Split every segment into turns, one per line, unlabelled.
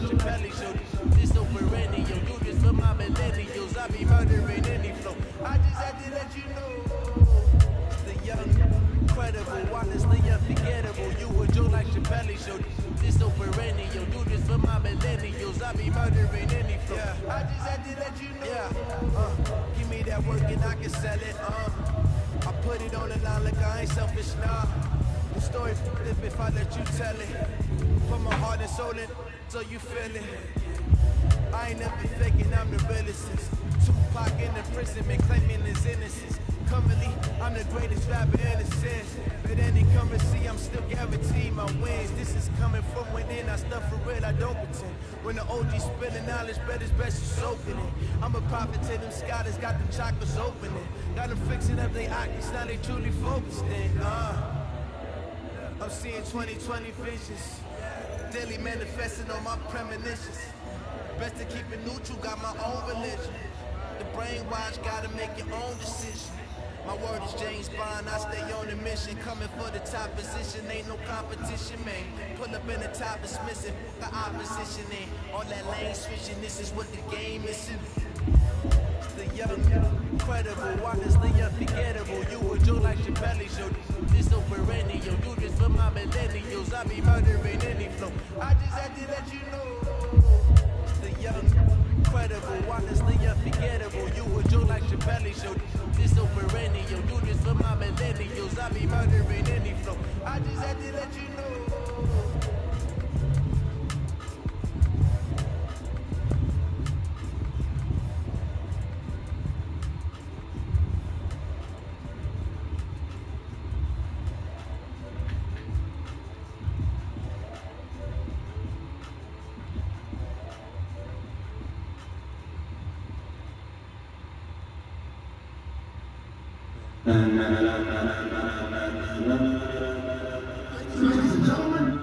Chappelle show. This so perennial, do this for my millennials. I be murdering any flow. I just had to let you know. The young, incredible, honestly unforgettable. You a joke like Chappelle show. This so perennial, do this for my millennials. I be murdering any flow. I just had to let you know. Give me that work and I can sell it. I put it on the line like I ain't selfish, nah. The story flip if I let you tell it. Put my heart and soul in, so you feel it. I ain't never faking, I'm the realest. Tupac in the prison, man, claiming his innocence. Currently, I'm the greatest rapper in a sense. But any currency, I'm still guaranteed my wins. This is coming from within, I stuff for real, I don't pretend. When the OG spilling knowledge, bet it's best you soaking it. I'm a prophet to them scholars, got the chakras opening. Got them fixing up they optics, now they truly focused in. I'm seeing 2020 visions. Daily manifesting on my premonitions. Best to keep it neutral, got my own religion. The brainwash, gotta make your own decision. My word is James Bond, I stay on a mission. Coming for the top position, ain't no competition, man. Pull up in the top, it's missing, the opposition ain't. All that lane switching, this is what the game is. The young, incredible, honestly unforgettable. You a joke like Chappelle show. This so perennial, do this for my millennials. I be murdering any flow. I just had to let you know. The young, incredible, honestly unforgettable. You a joke like Chappelle show. This so perennial, do this for my millennials. I be murdering any flow. I just had to let you know.
Ladies and gentlemen,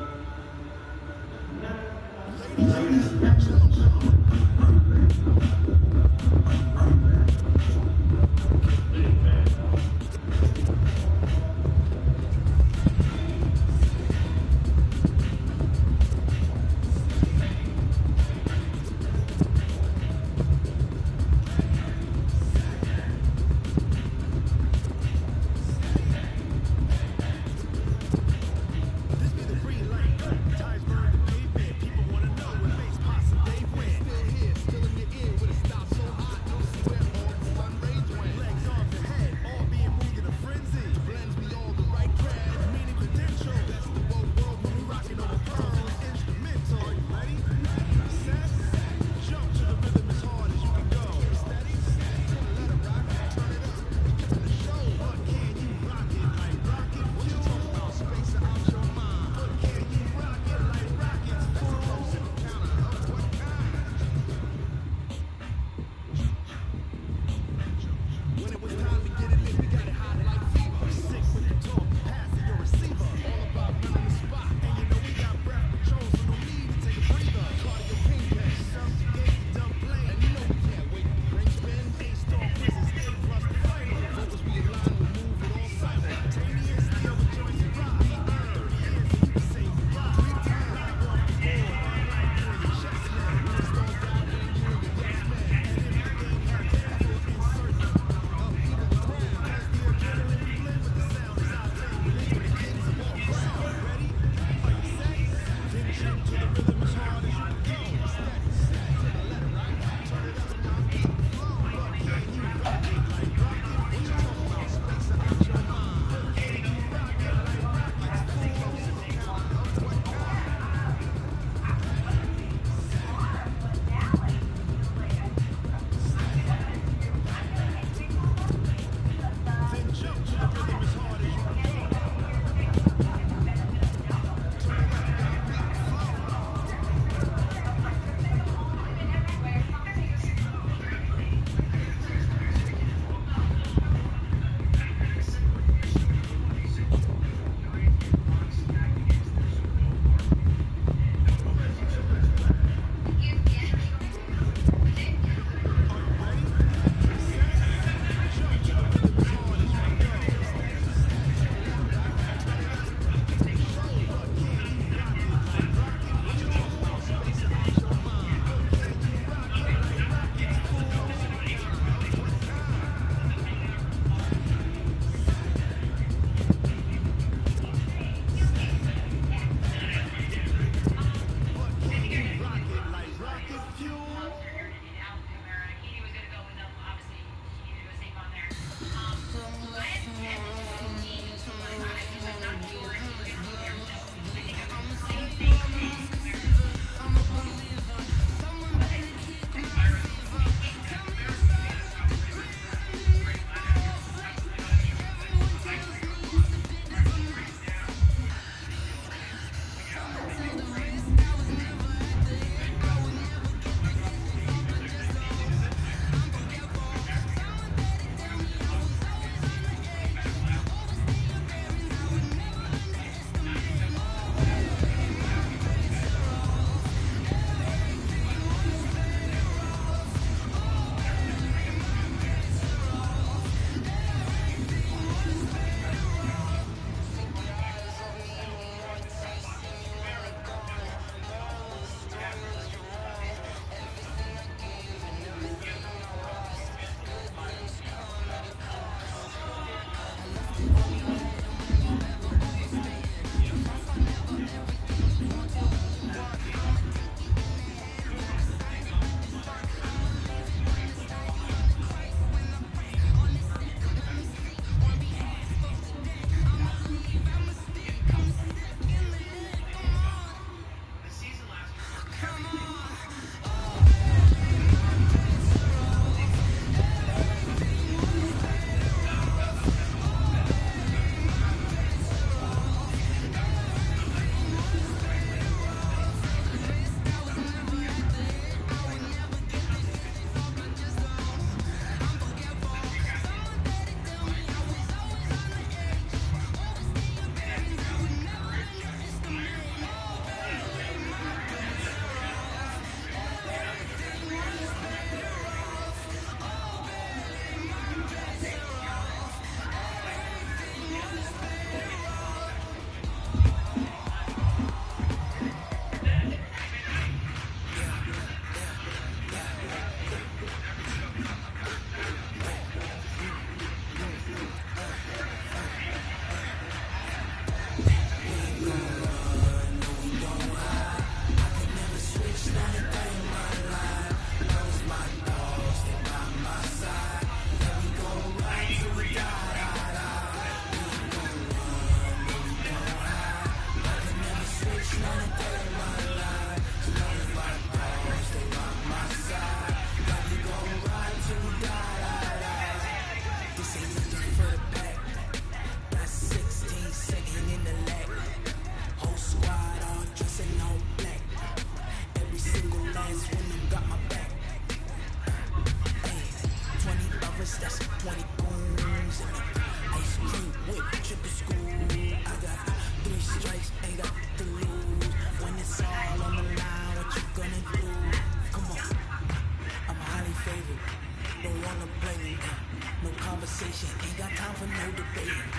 conversation, ain't got time for no debating.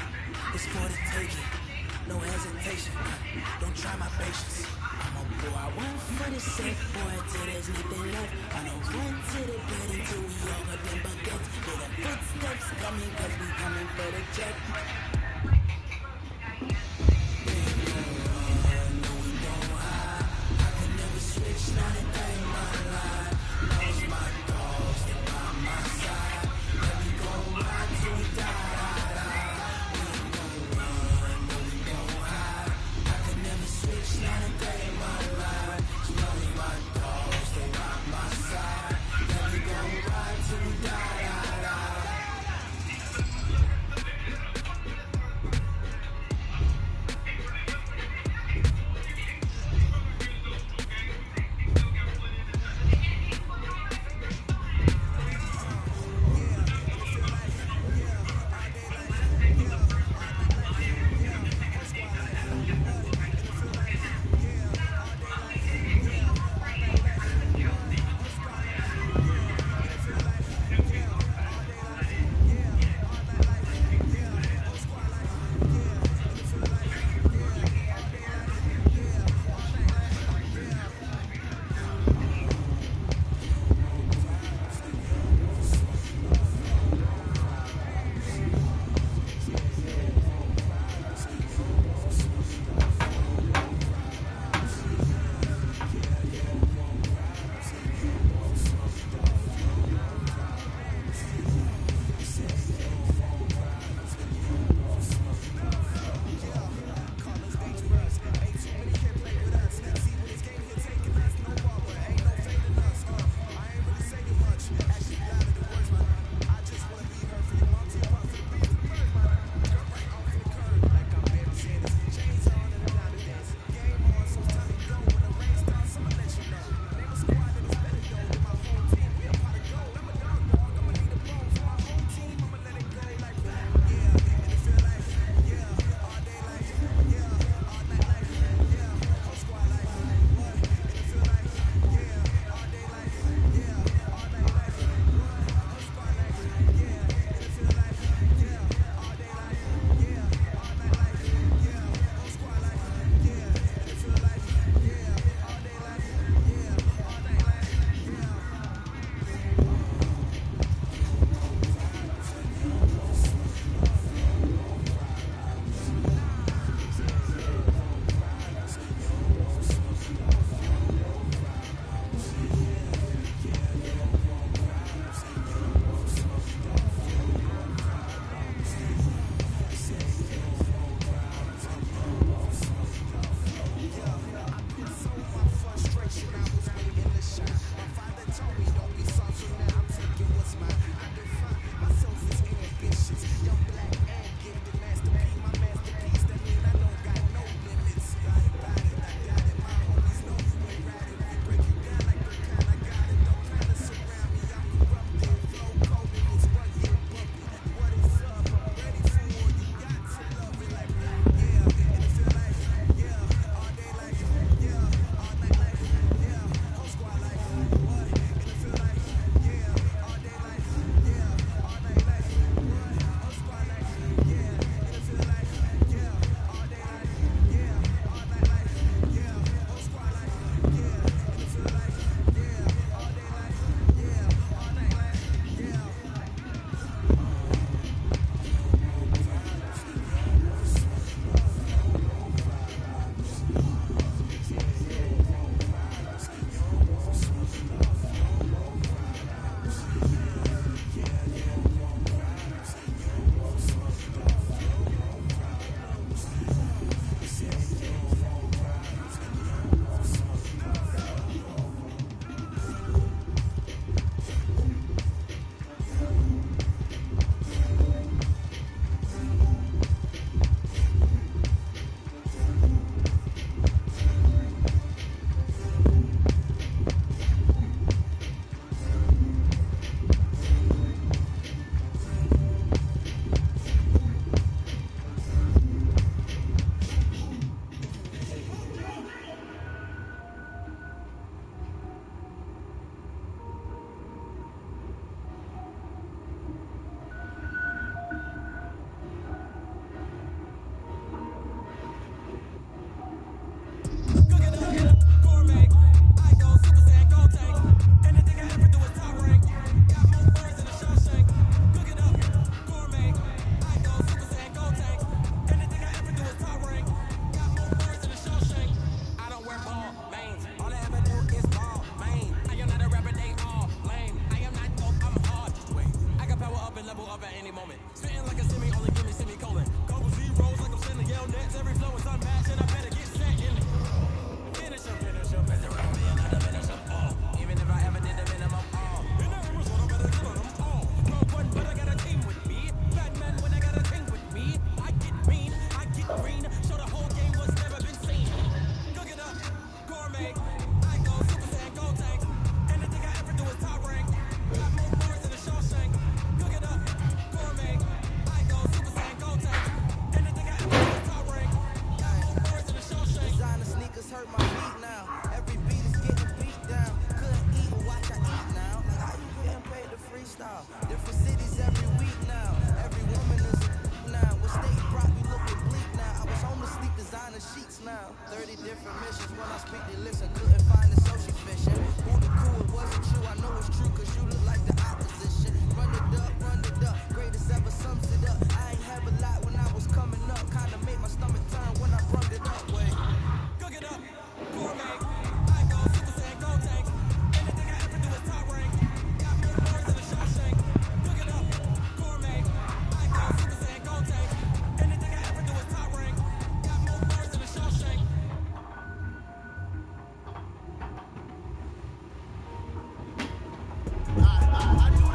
It's for the taking, no hesitation. Don't try my patience. I'm a boy, I went for the safe boy till there's nothing left. I don't run to the bed until we all got them baguettes. Hear the footsteps coming, cause we coming for the check.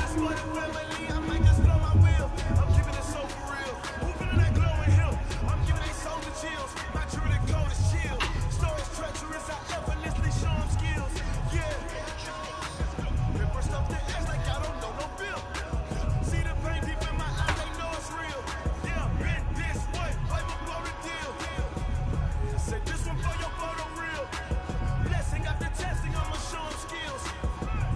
this for the family, I might just blow my wheel. I'm keeping it so for real. Who feeling that glowing hill? I'm giving they souls the chills. My true the code is chill. Stories treacherous, I effortlessly show them skills. Yeah. Paper stuff the edge like I don't know no bill. See the pain deep in my eyes, they know it's real. Yeah, been this way, way before the deal. Say this one for your photo real. Blessing after testing, I'ma show them skills.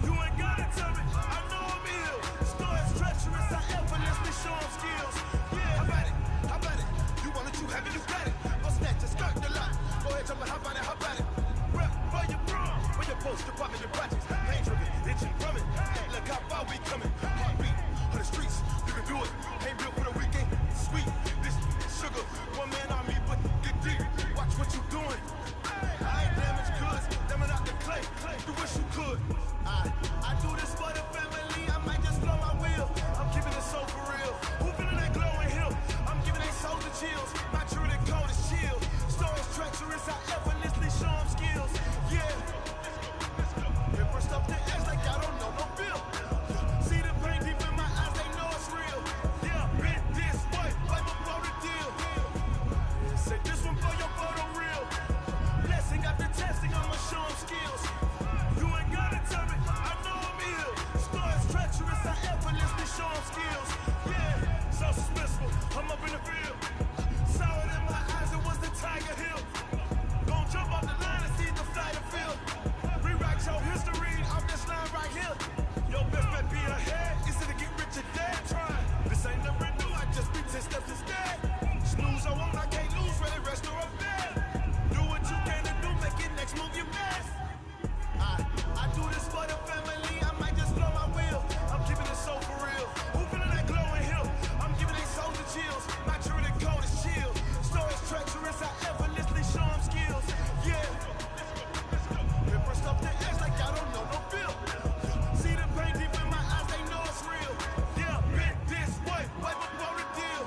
You ain't gotta tell me, I know I'm ill. Stories treacherous, I effortlessly show them skills. Yeah, how about it? How about it? You want it, you have it, you got it. Go snatch and skirt the lot. Go ahead, jump it, how about it? How about it? Rep for your prom, for your post, your poppin', your projects. Pain tripping, itching from it. Look how far we coming. Heartbeat on the streets, you can do it. Ain't built for the weekend. Sweet, this sugar. One man on me, but get deep. Watch what you doing. I ain't damaged goods, damn it out the clay. You wish you could. I do this for the family, I might just blow my wheel. I'm keeping it so for real. Who feeling that glowing hill? I'm giving they souls the chills. My true the code is chill. Stories treacherous, I effortlessly show them skills. Yeah. Paper stuff the edge like I don't know no bill. See the pain deep in my eyes, they know it's real. Yeah, been this way, way before the deal. Say this one for your photo real. Blessing after testing, I'ma show them skills. You ain't gotta tell me, I know I'm ill. Stories treacherous, I effortlessly show them skills. Yeah, so suspenseful, I'm up in the field. Saw it in my eyes, it was the Tiger Hill. Gon' jump off the line and see the flight of field. Rewrite your history off this line right here. Your best bet be ahead, instead of get rich or dead trying. This ain't never new, I just be 10 steps instead. Snooze, I won't, I can't lose, ready, rest or I'm dead. Do what you can to do, make it next move your best. I do this for the family, I might just blow my wheel. I'm keeping it so for real. Who feeling that glowing hill? I'm giving they souls the chills. My true the code is chill. Stories treacherous, I effortlessly show them skills. Yeah. Paper stuff the edge like I don't know no bill. See the pain deep in my eyes, they know it's real. Yeah, been this way, way before the deal.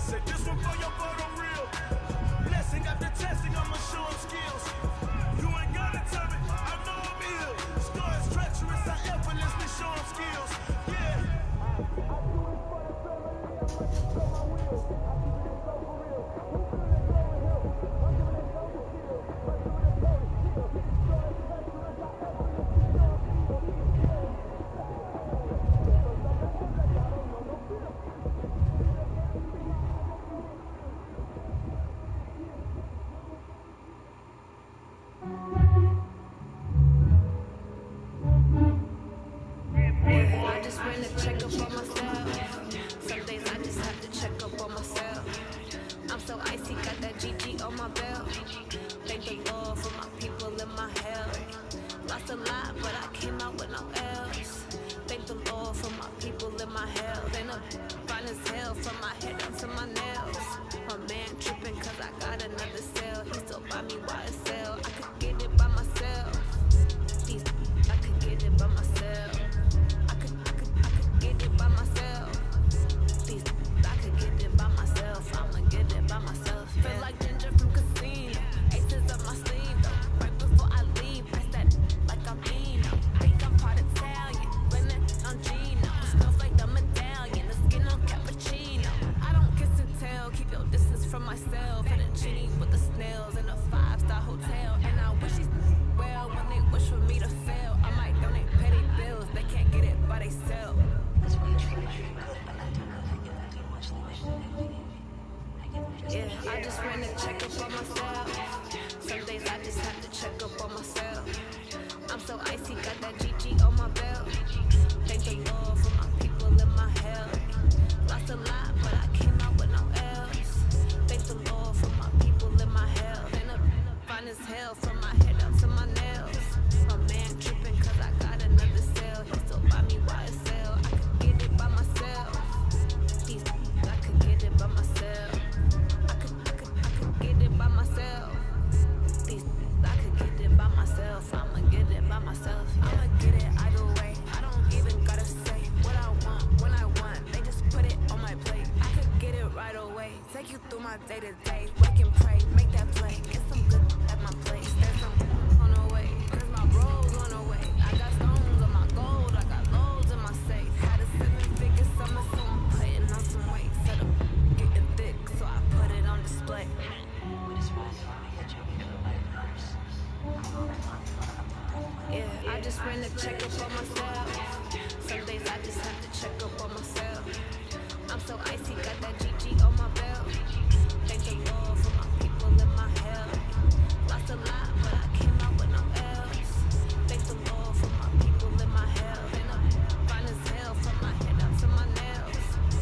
Say this one for your photo real. Blessing after testing, I'ma show them skills. You ain't gotta tell me, I know I'm ill. Stories treacherous, I effortlessly show them skills. Yeah.
I just ran to check up on myself. Some days I just have to check up on myself. I'm so icy, got that GG on my belt. Thank the Lord for my people in my health. Lost a lot, but I came out with no else. Thank the Lord for my people in my health. Ain't no fine as hell from my head down to my nails. My man tripping cause I got another cell. He still buy me YSL. I could get it by myself. I could get it by myself. I could get it by myself. I could get it by myself. I'ma get it by myself. Feel like Ginger from Casino. Aces up my sleeve though. Right before I leave, press that like I'm Dino. Think I'm part Italian, blending on Gino. Smells like the medallion, the skin on cappuccino. I don't kiss and tell, keep your distance from myself. And a genie with the snails in a 5-star hotel. And I wish these well when they wish for me to fail. I might donate petty bills, they can't get it by themselves. Yeah, I just ran to check up on myself. Some days I just have to check up on myself. I'm so icy, got that GG on my belt. Thank the Lord for my people in my health. Lost a lot, but I came out with no else. Thank the Lord for my people in my health. Ain't no fine as hell from my head down to my nails. My man tripping cause I got another cell. He still buy me YSL. I could get it by myself. I could get it by myself. I could get it by myself. I could get it by myself. I'ma get it by myself. I'ma get it either way. I don't even gotta say what I want when I want. They just put it on my plate. I could get it right away. Take you through my day to day. Wake and pray, make that play. Get some good at my place. There's some on the way. Cause my bros on the way. I got stones on my gold. I got loads in my check up on myself. Some days I just have to check up on myself. I'm so icy, got that GG on my belt. Thank the Lord for my people in my health. Lost a lot, but I came out with no else. Thank the Lord for my people in my health. And I'm fine as hell from my head up to my nails.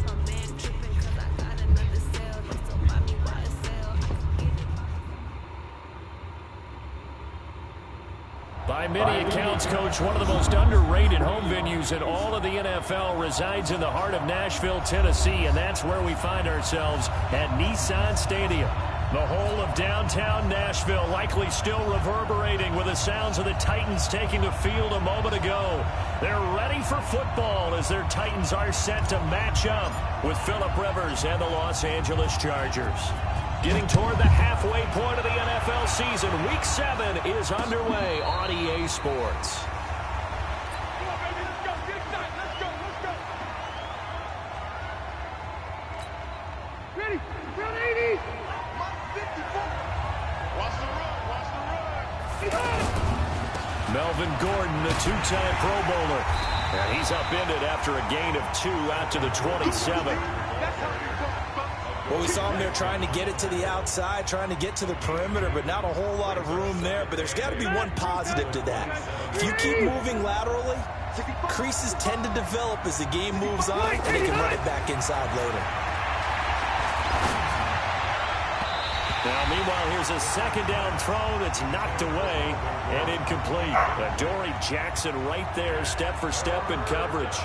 My man tripping cause I got another cell. He still buy me YSL. I can get it.
By many accounts, Coach, one of the most underrated home venues in all of the NFL resides in the heart of Nashville, Tennessee, and that's where we find ourselves at Nissan Stadium. The whole of downtown Nashville likely still reverberating with the sounds of the Titans taking the field a moment ago. They're ready for football as their Titans are set to match up with Phillip Rivers and the Los Angeles Chargers. Getting toward the halfway point of the NFL season, Week 7 is underway on EA Sports.
Come on, baby, let's go. Get excited. Let's go. Ready? Round 80.
Watch the run.
Melvin Gordon, the two-time Pro Bowler. And he's upended after a gain of 2 out to the 27.
Well, we saw him there trying to get it to the outside, trying to get to the perimeter, but not a whole lot of room there. But there's got to be one positive to that. If you keep moving laterally, creases tend to develop as the game moves on, and they can run it back inside later.
Now, meanwhile, here's a second down throw that's knocked away and incomplete. Adoree Jackson right there, step for step in coverage.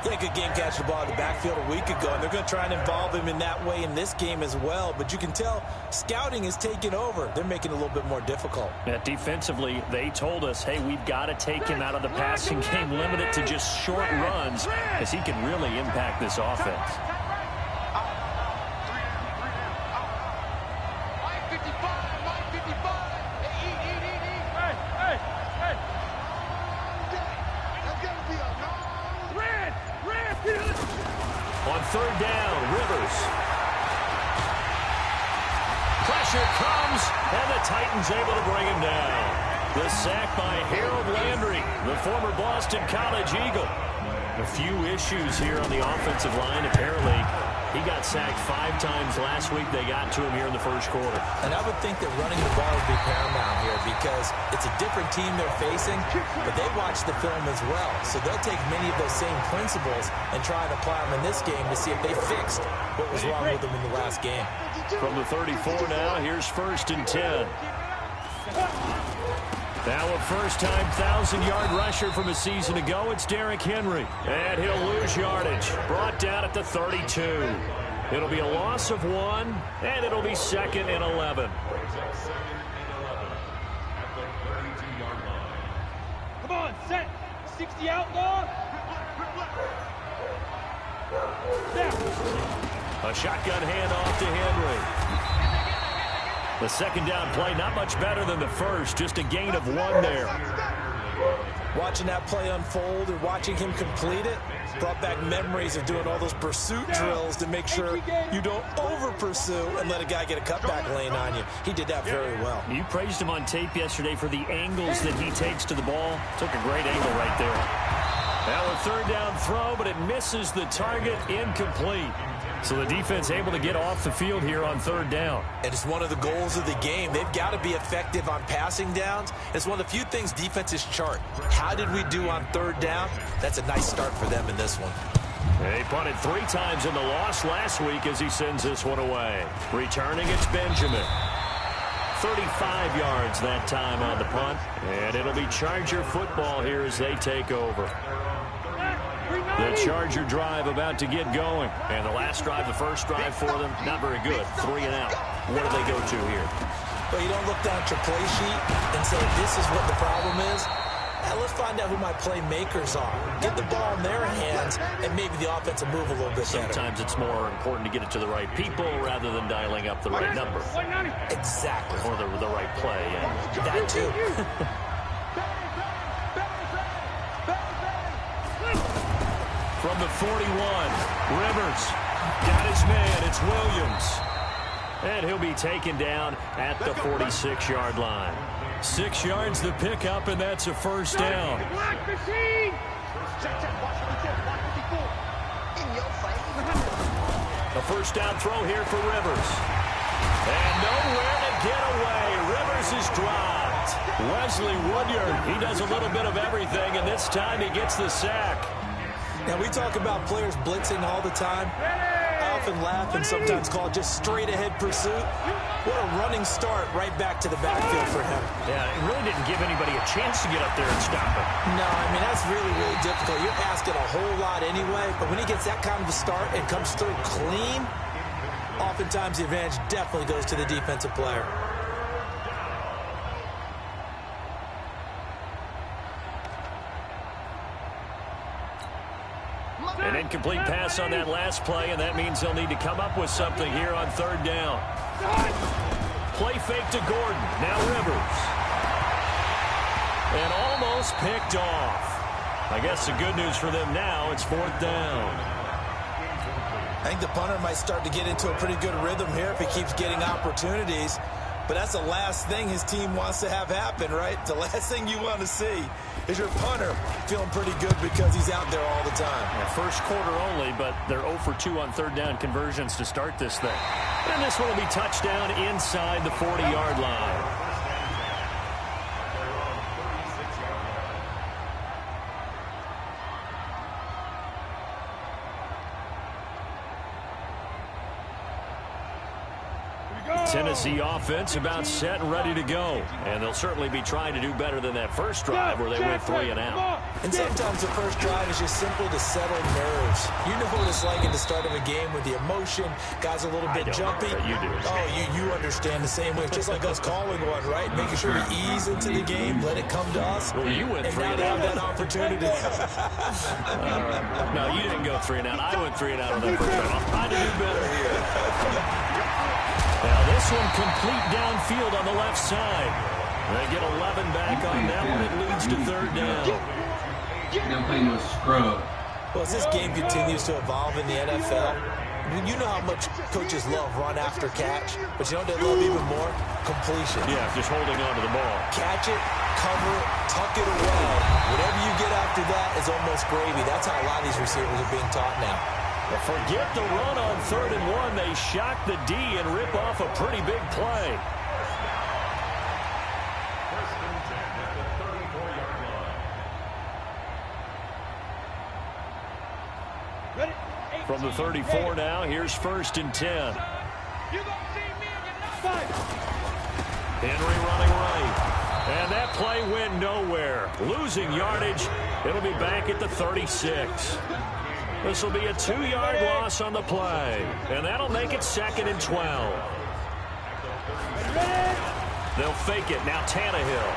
Yeah, good game catching the ball in the backfield a week ago, and they're going to try and involve him in that way in this game as well. But you can tell scouting is taking over. They're making it a little bit more difficult.
Yeah, defensively, they told us, hey, we've got to take him out of the passing game, limit it to just short runs, as he can really impact this offense. On third down, Rivers. Pressure comes, and the Titans able to bring him down. The sack by Harold Landry, the former Boston College Eagle. A few issues here on the offensive line. Apparently, he got sacked 5 times last week. They got to him here in the first quarter.
And I would think that running the ball would be paramount here because it's a different team they're facing, but they watch the film as well. So they'll take many of those same principles and try and apply them in this game to see if they fixed what was wrong with them in the last game.
From the 34 now, here's 1st and 10. Now a first-time 1,000-yard rusher from a season ago, it's Derrick Henry. And he'll lose yardage. Brought down at the 32. It'll be a loss of 1, and it'll be 2nd and 11.
Come on, set. 60 outlaw.
A shotgun handoff to Henry. The second down play, not much better than the first, just a gain of 1 there.
Watching that play unfold and watching him complete it brought back memories of doing all those pursuit drills to make sure you don't over-pursue and let a guy get a cutback lane on you. He did that very well.
You praised him on tape yesterday for the angles that he takes to the ball. Took a great angle right there. Now a third down throw, but it misses the target, incomplete. So the defense able to get off the field here on third down.
And it's one of the goals of the game. They've got to be effective on passing downs. It's one of the few things defenses chart. How did we do on third down? That's a nice start for them in this one.
They punted 3 times in the loss last week as he sends this one away. Returning, it's Benjamin. 35 yards that time on the punt. And it'll be Charger football here as they take over. The Charger drive about to get going. And the last drive, the first drive for them, not very good. 3 and out. What do they go to here?
Well, you don't look down at your play sheet and say, this is what the problem is. Now, let's find out who my playmakers are. Get the ball in their hands, and maybe the offense will move a little bit better.
Sometimes it's more important to get it to the right people rather than dialing up the right number.
Exactly.
Or the right play, yeah.
That too.
From the 41, Rivers got his man. It's Williams. And he'll be taken down at the 46-yard line. 6 yards the pickup, and that's a first down. A first down throw here for Rivers. And nowhere to get away. Rivers is dropped. Wesley Woodyard, he does a little bit of everything, and this time he gets the sack.
Now, we talk about players blitzing all the time. I often laugh and sometimes call it just straight-ahead pursuit. What a running start right back to the backfield for him.
Yeah, it really didn't give anybody a chance to get up there and stop him.
No, I mean, that's really, really difficult. You're asking a whole lot anyway, but when he gets that kind of a start and comes through clean, oftentimes the advantage definitely goes to the defensive player.
An incomplete pass on that last play, and that means they'll need to come up with something here on third down. Play fake to Gordon. Now Rivers. And almost picked off. I guess the good news for them now, it's fourth down.
I think the punter might start to get into a pretty good rhythm here if he keeps getting opportunities. But that's the last thing his team wants to have happen, right? The last thing you want to see is your punter feeling pretty good because he's out there all the time.
Yeah, first quarter only, but they're 0 for 2 on third down conversions to start this thing. And this one will be touchdown inside the 40-yard line. Tennessee offense about set and ready to go. And they'll certainly be trying to do better than that first drive where they went 3 and out.
And sometimes the first drive is just simple to settle nerves. You know what it's like at the start of a game with the emotion. Guys are a little bit jumpy.
You do.
Oh, you understand the same way. It's just like us calling one, right? Making sure we ease into the game, let it come to us.
Well, you went 3 and
now
out.
Have that opportunity.
No, you didn't go 3 and out. I went 3 and out on that first drive. I'm trying to do better here. Now this one complete downfield on the left side. They get 11 back on that one. It leads to third down.
They're playing no scrub.
Well, as this game continues to evolve in the NFL, you know how much coaches love run after catch, but you know what they love even more? Completion.
Yeah, just holding on to the ball.
Catch it, cover it, tuck it away. Whatever you get after that is almost gravy. That's how a lot of these receivers are being taught now.
Forget the run on 3rd and 1. They shock the D and rip off a pretty big play. From the 34 now, here's 1st and 10. Henry running right. And that play went nowhere. Losing yardage. It'll be back at the 36. This will be a 2-yard loss on the play. And that'll make it 2nd and 12. They'll fake it. Now Tannehill.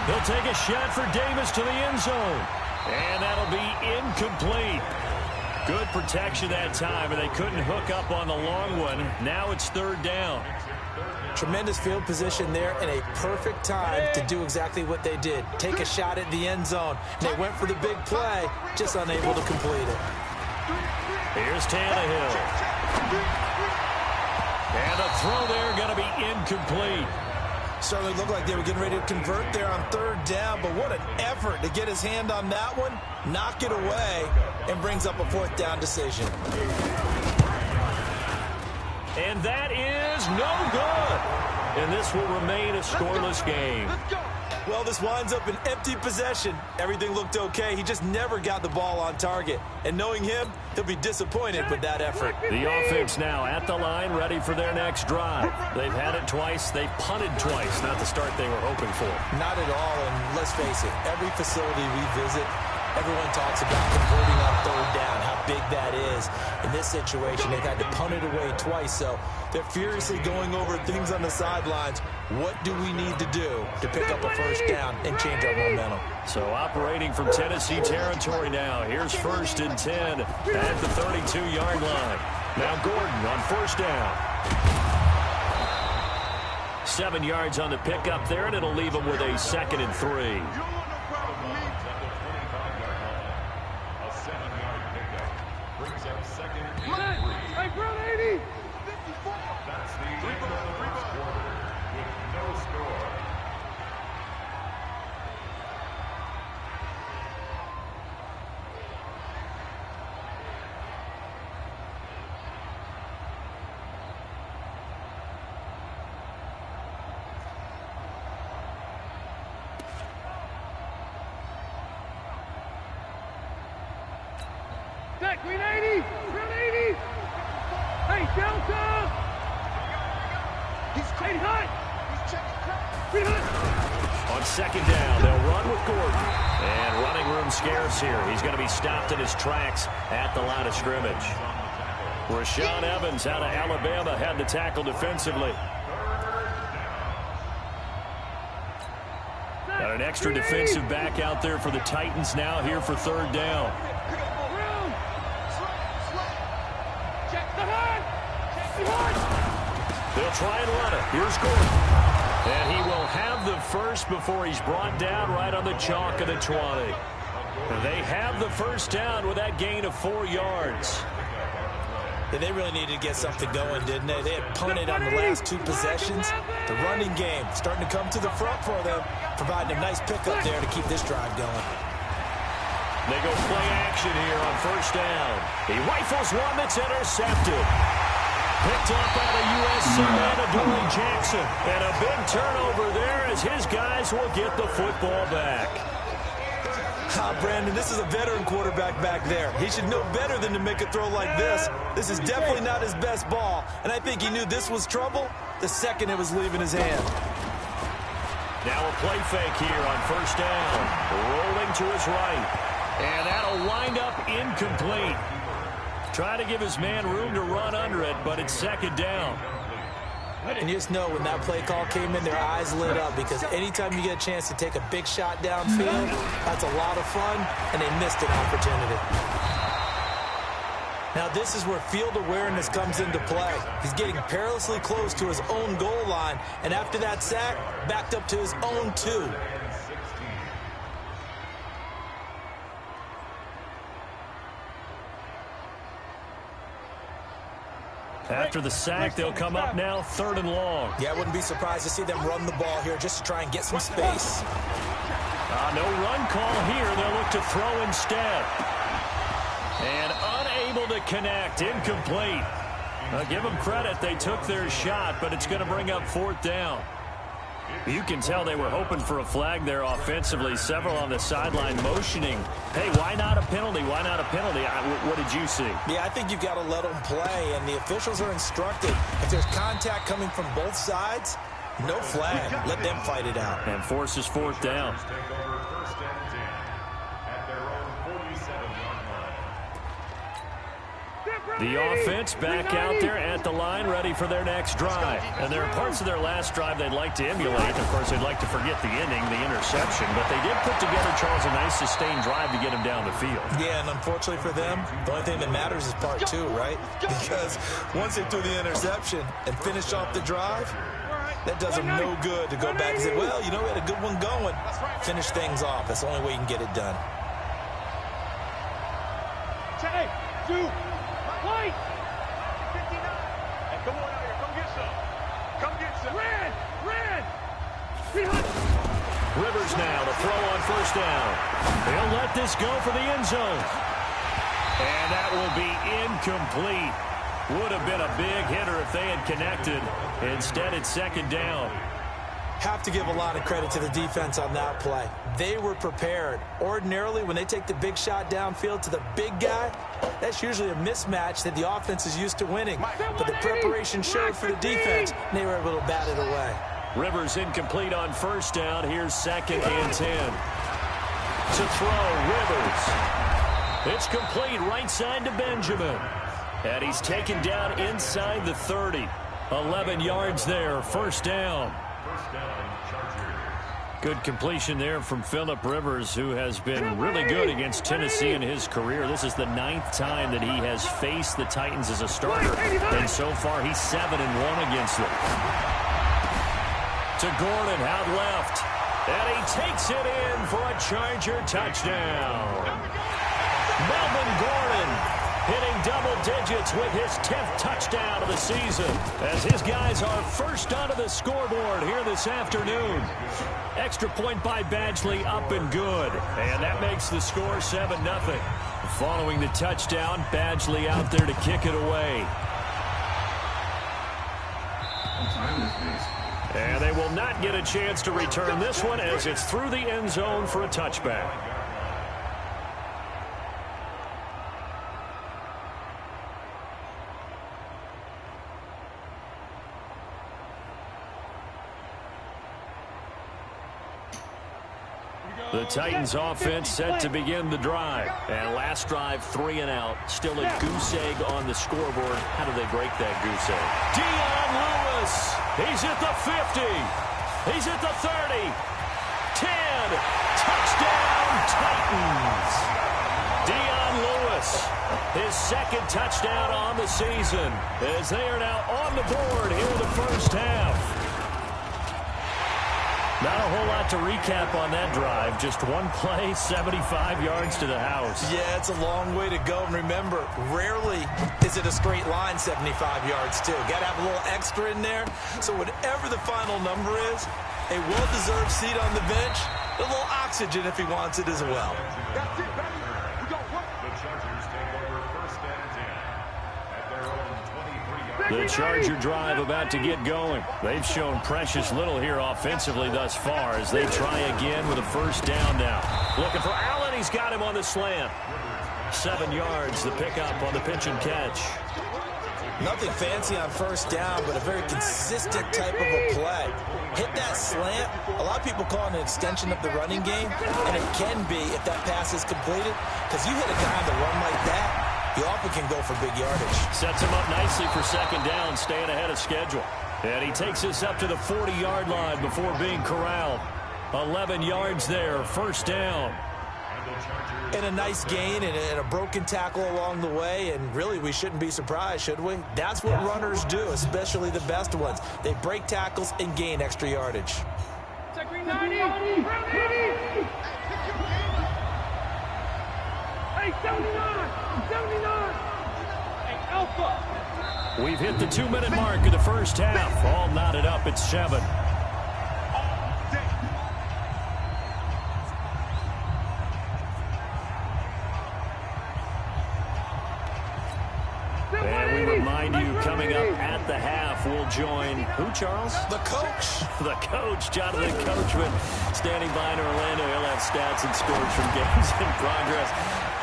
They'll take a shot for Davis to the end zone. And that'll be incomplete. Good protection that time, and they couldn't hook up on the long one. Now it's 3rd down.
Tremendous field position there and a perfect time to do exactly what they did. Take a shot at the end zone. They went for the big play, just unable to complete it.
Here's Tannehill. And a throw there going to be incomplete.
Certainly looked like they were getting ready to convert there on 3rd down, but what an effort to get his hand on that one, knock it away, and brings up a 4th down decision.
And that is no good. And this will remain a scoreless game.
Well, this winds up an empty possession. Everything looked okay. He just never got the ball on target. And knowing him, he'll be disappointed with that effort.
The offense now at the line, ready for their next drive. They've had it twice. They've punted twice. Not the start they were hoping for.
Not at all. And let's face it, every facility we visit, everyone talks about converting on 3rd down, how big that is. In this situation, they've had to punt it away twice, so they're furiously going over things on the sidelines. What do we need to do to pick up a 1st down and change our momentum?
So operating from Tennessee territory now. Here's 1st and 10 at the 32-yard line. Now Gordon on 1st down. 7 yards on the pickup there, and it'll leave him with a 2nd and 3.
Jack, 380. 380. Hey, Delta. He's hot. He's checking.
On second down, they'll run with Gordon. And running room scarce here. He's going to be stopped in his tracks at the line of scrimmage. Rashaan Evans out of Alabama had the tackle defensively. Got an extra defensive back out there for the Titans now here for third down. They'll try and run it. Here's Gordon. And he will have the first before he's brought down right on the chalk of the 20. They have the first down with that gain of 4 yards.
Yeah, they really needed to get something going, didn't they? They had punted on the last 2 possessions. The running game starting to come to the front for them, providing a nice pickup there to keep this drive going.
They go play action here on first down. He rifles one that's intercepted. Picked up out of USC man Adoree Jackson. And a big turnover there as his guys will get the football back.
Brandon, this is a veteran quarterback back there. He should know better than to make a throw like this. This is definitely not his best ball, and I think he knew this was trouble the second it was leaving his hand.
Now a play fake here on first down. Rolling to his right. And that'll wind up incomplete. Try to give his man room to run under it, but it's second down.
And you just know when that play call came in, their eyes lit up, because anytime you get a chance to take a big shot downfield, that's a lot of fun, and they missed an opportunity. Now this is where field awareness comes into play. He's getting perilously close to his own goal line, and after that sack, backed up to his own 2.
After the sack, they'll come up now third and long.
Yeah, I wouldn't be surprised to see them run the ball here just to try and get some space.
No run call here. They'll look to throw instead. And unable to connect. Incomplete. Give them credit. They took their shot, but it's going to bring up fourth down. You can tell they were hoping for a flag there offensively. Several on the sideline motioning. Hey, why not a penalty? Why not a penalty? What did you see?
Yeah, I think you've got to let them play, and the officials are instructed. If there's contact coming from both sides, no flag. Let them fight it out.
And forces fourth down. The offense back out there at the line, ready for their next drive. And there are parts of their last drive they'd like to emulate. Of course, they'd like to forget the ending, the interception. But they did put together, Charles, a nice sustained drive to get him down the field.
Yeah, and unfortunately for them, the only thing that matters is part 2, right? Because once they threw the interception and finished off the drive, that does them no good to go back and say, well, you know, we had a good one going. Finish things off. That's the only way you can get it done.
Take 2. White! 59! Hey, come on out here. Come get some. Come get some. Red!
Rivers now to throw on first down. They'll let this go for the end zone. And that will be incomplete. Would have been a big hitter if they had connected. Instead, it's second down.
Have to give a lot of credit to the defense on that play. They were prepared. Ordinarily, when they take the big shot downfield to the big guy, that's usually a mismatch that the offense is used to winning. But the preparation showed for the defense, and they were able to bat it away.
Rivers incomplete on first down. Here's second and 10. To throw, Rivers. It's complete right side to Benjamin. And he's taken down inside the 30. 11 yards there, first down. Good completion there from Phillip Rivers, who has been really good against Tennessee in his career. This is the 9th time that he has faced the Titans as a starter, and so far he's 7-1 against them. To Gordon, out left, and he takes it in for a Charger touchdown. Melvin Gordon hitting double digits with his 10th touchdown of the season, as his guys are first onto the scoreboard here this afternoon. Extra point by Badgley, up and good. And that makes the score 7-0. Following the touchdown, Badgley out there to kick it away. And they will not get a chance to return this one, as it's through the end zone for a touchback. Titans offense set to begin the drive. And last drive, 3 and out. Still a goose egg on the scoreboard. How do they break that goose egg? Dion Lewis. He's at the 50. He's at the 30. 10. Touchdown, Titans. Dion Lewis, his second touchdown on the season, as they are now on the board here in the first half. Not a whole lot to recap on that drive. Just one play, 75 yards to the house.
Yeah, it's a long way to go. And remember, rarely is it a straight line 75 yards, too. Got to have a little extra in there. So whatever the final number is, a well-deserved seat on the bench, a little oxygen if he wants it as well.
That's it, baby. We got work. The Chargers take over first and 10 at their own 23-yard.
The Charger drive about to get going. They've shown precious little here offensively thus far as they try again with a first down now. Looking for Allen. He's got him on the slant. 7 yards, the pickup on the pitch and catch.
Nothing fancy on first down, but a very consistent type of a play. Hit that slant. A lot of people call it an extension of the running game, and it can be if that pass is completed, because you hit a guy on the run like that, you often can go for big yardage.
Sets him up nicely for second down, staying ahead of schedule. And he takes us up to the 40-yard line before being corralled. 11 yards there, first down.
And a nice gain and a broken tackle along the way, and really we shouldn't be surprised, should we? That's what runners do, especially the best ones. They break tackles and gain extra yardage.
Hey, 79! 79! Hey, Alpha!
We've hit the 2-minute mark of the first half. All knotted up at 7. And we remind you, coming up at the half, we'll join who, Charles?
The coach.
The coach, Jonathan Coachman, standing by in Orlando. He'll have stats and scores from games in progress.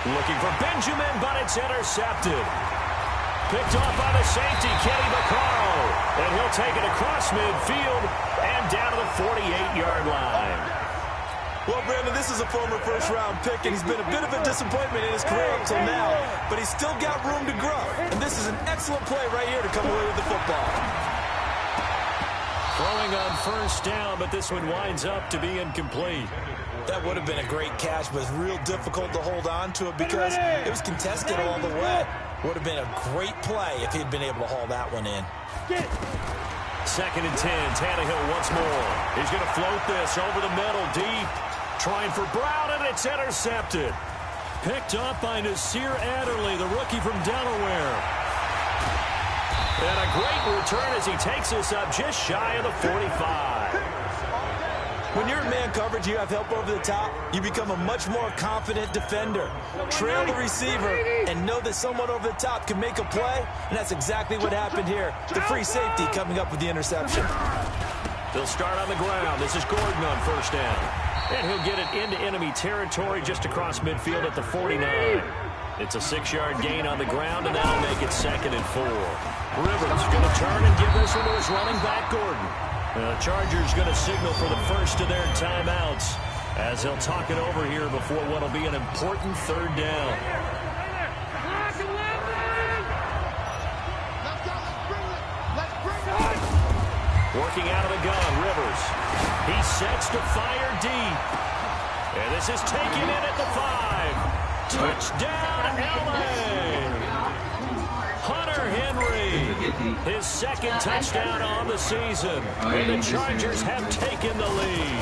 Looking for Benjamin, but it's intercepted. Picked off by the safety, Kenny Vaccaro. And he'll take it across midfield and down to the 48-yard line.
Well, Brandon, this is a former first-round pick, and he's been a bit of a disappointment in his career up till now, but he's still got room to grow. And this is an excellent play right here to come away with the football.
Throwing on first down, but this one winds up to be incomplete.
That would have been a great catch, but it's real difficult to hold on to it because it was contested all the way. Would have been a great play if he'd been able to haul that one in.
Second and 10, Tannehill once more. He's going to float this over the middle, deep. Trying for Brown, and it's intercepted. Picked up by Nasir Adderley, the rookie from Delaware. And a great return as he takes us up just shy of the 45.
When you're in man coverage, you have help over the top, you become a much more confident defender. Trail the receiver and know that someone over the top can make a play, and that's exactly what happened here. The free safety coming up with the interception.
They'll start on the ground. This is Gordon on first down. And he'll get it into enemy territory just across midfield at the 49. It's a 6-yard gain on the ground, and that'll make it 2nd and 4. Rivers going to turn and give this one to his running back, Gordon. The Chargers going to signal for the first of their timeouts as they'll talk it over here before what will be an important third down. Working out of the gun, Rivers. He sets to fire deep. And this is taken in at the 5. Touchdown, LA! Hunter Henry, his second touchdown on the season. And the Chargers have taken the lead.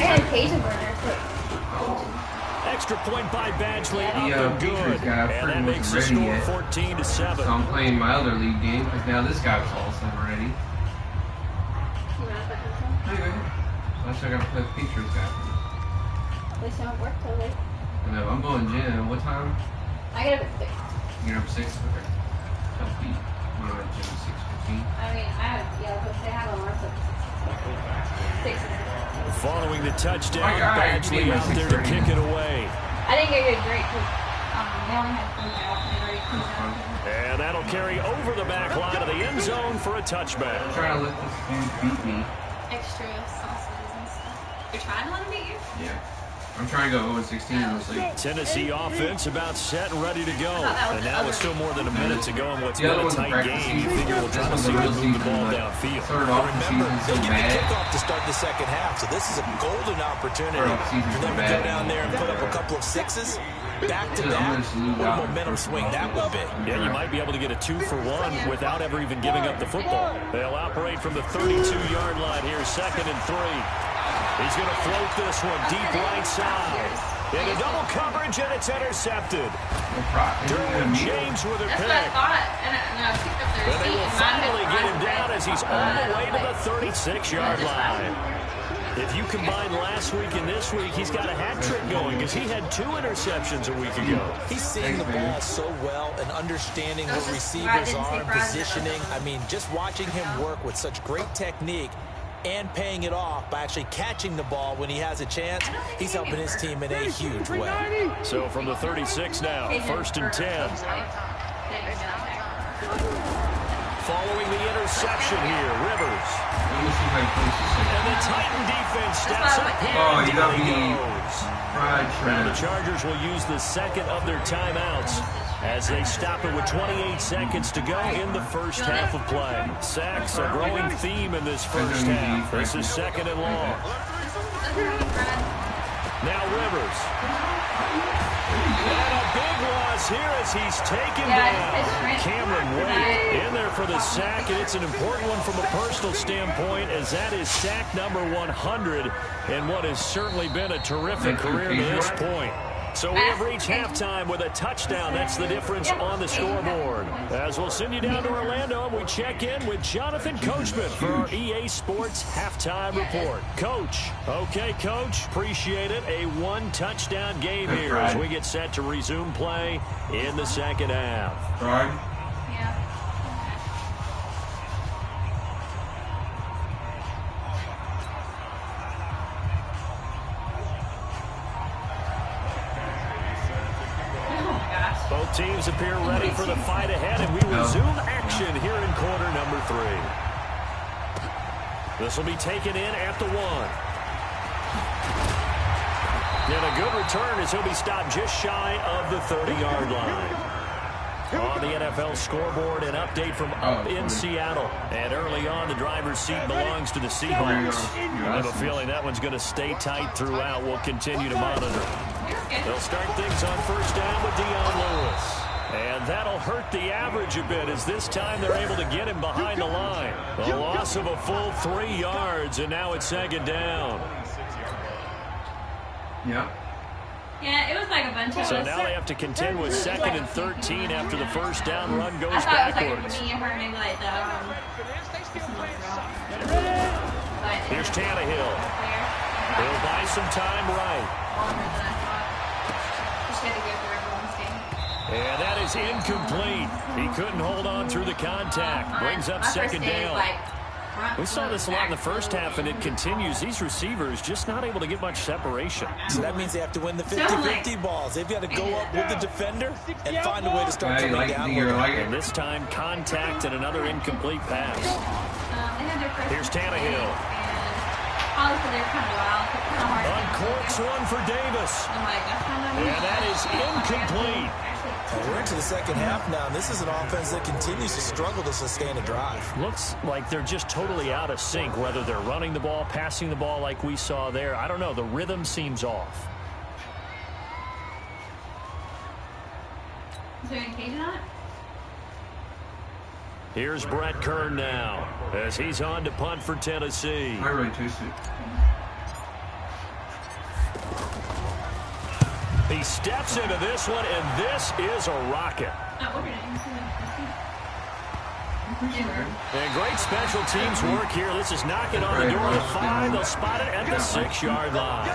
Extra point by Badgley, up and good. And that makes the score 14-7.
So I'm playing my other league game because now this guy's also ready. I still gotta play Patriots after.
At least you don't work till late.
No, I'm going gym. What time?
I get up at 6.
You get up at 6? Okay. Help me. You know, at gym at 6:15.
I mean, but they have alarms at 6.
Following the touchdown, Badgley out there to kick it away.
I didn't get good grade because they only had 3 out and they already cleaned out.
And that'll carry over the back line of the end zone for a touchback.
I'm trying to let this dude beat me.
Extra sauces and stuff. You're trying to let him beat you?
Yeah. I'm trying to go 0-16 in this league.
Tennessee offense about set and ready to go. And now with still more than a minute to go in what's been a tight game, you figure we'll try to see them move the ball downfield.
Remember, they get the kickoff to start the second half, so this is a golden opportunity for them to go down there and put up a couple of sixes. Back-to-back, what a momentum swing that would be.
Yeah, you might be able to get a 2-for-1 without ever even giving up the football. They'll operate from the 32-yard line here, 2nd and 3. He's going to float this one deep right side. Into double coverage, and it's intercepted. Derwin James with a pick. And they will finally get him down as he's all the way to the 36-yard line. If you combine last week and this week, he's got a hat trick going because he had 2 interceptions a week ago.
He's seeing the ball so well and understanding where receivers are and positioning. I mean, just watching him work with such great technique and paying it off by actually catching the ball when he has a chance, he's helping his team in a huge way.
So from the 36 now, 1st and 10. Following the interception here, Rivers. And the Titan defense steps up here.
Oh, you got
Down he
me.
goes. Now the Chargers will use the second of their timeouts as they stop it with 28 seconds to go in the first half of play. Sacks a growing theme in this first half. This is 2nd and long. Now Rivers. And a big loss here as he's taken down. Cameron Wade in there for the sack, and it's an important one from a personal standpoint as that is sack number 100 in what has certainly been a terrific career to this point. So we have reached halftime with a touchdown. That's the difference on the scoreboard. As we'll send you down to Orlando, and we check in with Jonathan Coachman for our EA Sports Halftime Report. Coach. Okay, Coach. Appreciate it. A 1-touchdown game here as we get set to resume play in the second half.
Right.
Both teams appear ready for the fight ahead, and we resume action here in quarter number 3. This will be taken in at the 1. And a good return as he'll be stopped just shy of the 30-yard line. On the NFL scoreboard, an update from up in Seattle. And early on, the driver's seat belongs to the Seahawks. I have a feeling that one's going to stay tight throughout. We'll continue to monitor. They'll start things on first down with Dion Lewis. And that'll hurt the average a bit as this time they're able to get him behind the line. A loss of a full 3 yards, and now it's 2nd down.
Yeah.
Yeah, it was like a bunch of
So
us.
now they have to contend with 2nd and 13 after the first down run goes
I thought it
backwards.
was like me and her, maybe like the
Here's Tannehill. He'll buy some time right. And that is incomplete. He couldn't hold on through the contact. Brings up 2nd down. We saw this a lot in the first half, and it continues. These receivers just not able to get much separation.
So that means they have to win the 50-50 balls. They've got to go up with the defender and find a way to start coming down with it.
And this time, contact and another incomplete pass. Here's Tannehill. Uncorks one for Davis. And that is incomplete.
We're into the second half now, and this is an offense that continues to struggle to sustain a drive.
Looks like they're just totally out of sync, whether they're running the ball, passing the ball like we saw there. I don't know. The rhythm seems off.
Is there any occasion on it?
Here's Brett Kern now as he's on to punt for Tennessee.
I really tasted it.
He steps into this one, and this is a rocket. And great special teams work here. This is knocking on the door of the 5. They'll spot it at the 6-yard line.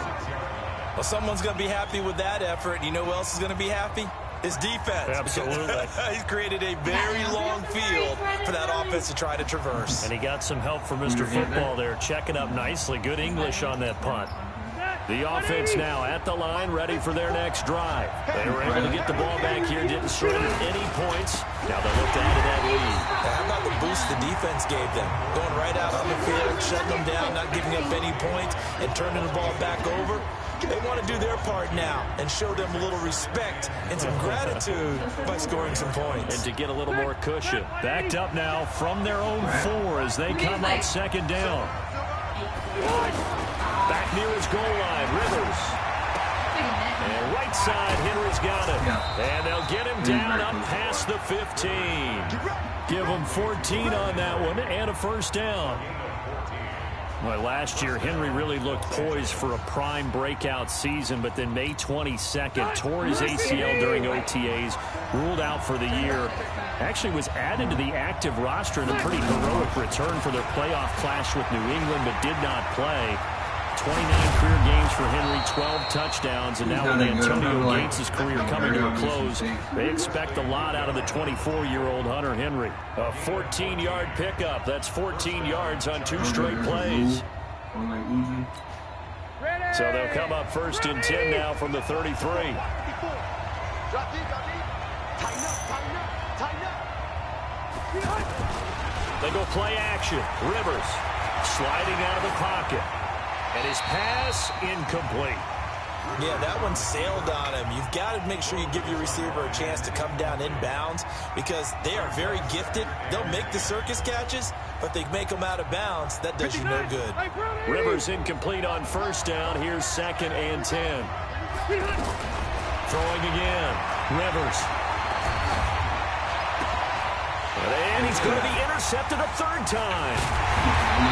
Well, someone's going to be happy with that effort. And you know who else is going to be happy? His defense.
Absolutely.
He's created a very long field for that offense to try to traverse.
And he got some help from Mr. Football there, checking up nicely. Good English on that punt. The offense now at the line, ready for their next drive. They were able to get the ball back here, didn't surrender any points. Now they'll look to add to that lead.
How about the boost the defense gave them? Going right out on the field, shutting them down, not giving up any points, and turning the ball back over. They want to do their part now and show them a little respect and some gratitude by scoring some points.
And to get a little more cushion. Backed up now from their own 4 as they come up second down. Back near his goal line, Rivers. And right side, Henry's got it. And they'll get him down up past the 15. Give him 14 on that one and a first down. Well, last year, Henry really looked poised for a prime breakout season, but then May 22nd, tore his ACL during OTAs, ruled out for the year. Actually was added to the active roster in a pretty heroic return for their playoff clash with New England, but did not play. 29 career games for Henry, 12 touchdowns, and now with Antonio Gates' career coming to a close, they expect a lot out of the 24-year-old Hunter Henry. A 14-yard pickup. That's 14 yards on 2 straight plays. So they'll come up first and 10 now from the 33. They go play action. Rivers sliding out of the pocket. And his pass incomplete.
Yeah, that one sailed on him. You've got to make sure you give your receiver a chance to come down inbounds because they are very gifted. They'll make the circus catches, but they make them out of bounds. That does you no good.
Rivers incomplete on first down. Here's 2nd and 10. Throwing again. Rivers. And he's going to be intercepted a 3rd time.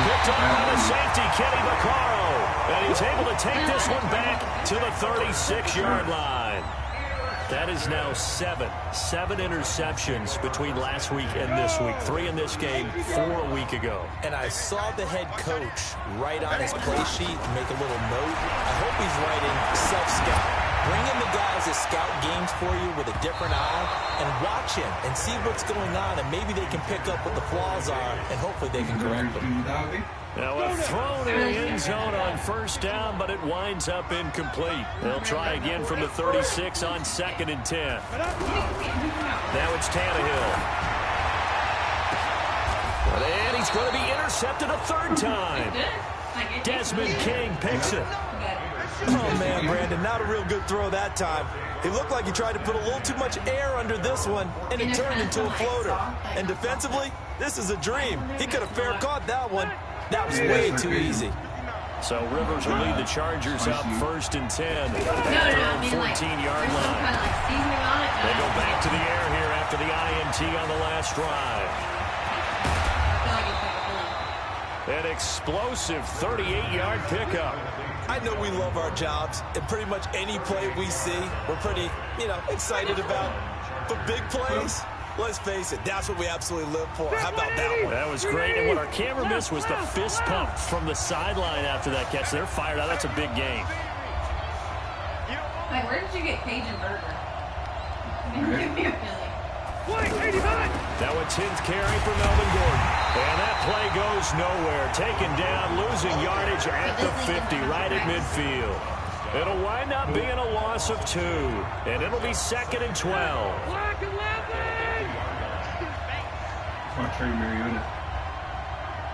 Picked up by the safety, Kenny Vaccaro. And he's able to take this one back to the 36-yard line. That is now 7 interceptions between last week and this week. 3 in this game, 4 a week ago.
And I saw the head coach write on his play sheet and make a little note. I hope he's writing self-scout. Bring in the guys that scout games for you with a different eye and watch him and see what's going on, and maybe they can pick up what the flaws are, and hopefully they can correct them.
Now a throw to the end zone on first down, but it winds up incomplete. They'll try again from the 36 on 2nd and 10. Now it's Tannehill. And he's going to be intercepted a 3rd time. Desmond King picks it.
Oh, man, Brandon, not a real good throw that time. It looked like he tried to put a little too much air under this one, and it turned into a floater. And defensively, this is a dream. He could have fair caught that one. That was way too easy.
So Rivers will lead the Chargers up 1st and 10 at their 14-yard line. They go back to the air here after the INT on the last drive. An explosive 38-yard pickup.
I know we love our jobs, and pretty much any play we see, we're pretty, excited about. But big plays, let's face it, that's what we absolutely live for. How about that one?
That was great, and what our camera missed was the fist pump from the sideline after that catch. They're fired out. That's a big game.
Wait, where did you get Cajun burger?
Now a 10th carry for Melvin Gordon. And that play goes nowhere. Taken down, losing yardage at the 50, right at midfield. It'll wind up being a loss of 2. And it'll be 2nd and 12.
Black 11!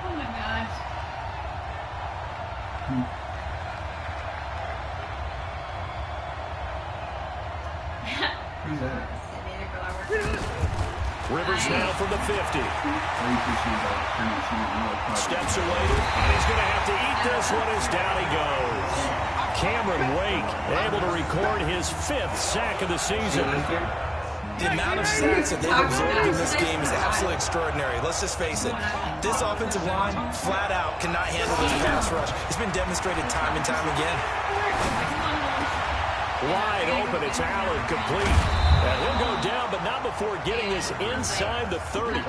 Oh my gosh.
Who's that?
Rivers now from the 50. Steps away, and he's going to have to eat this one as down he goes. Cameron Wake able to record his 5th sack of the season.
The amount of sacks that they've absorbed in this game is absolutely extraordinary. Let's just face it. This offensive line, flat out, cannot handle this pass rush. It's been demonstrated time and time again.
Wide open, it's Allen, complete. And he'll go down, but not before getting this inside the 30.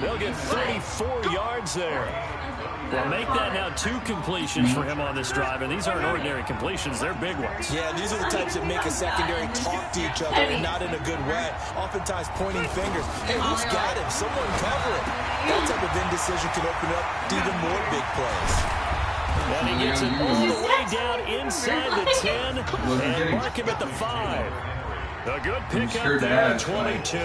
They'll get 34 yards there. Well, make that now 2 completions for him on this drive, and these aren't ordinary completions. They're big ones.
Yeah, these are the types that make a secondary talk to each other, and not in a good way. Oftentimes pointing fingers. Hey, who's got him? Someone cover him. That type of indecision can open up to even more big plays.
And he gets it all the way down inside the 10 and mark him at the 5. A good pickup there, 22.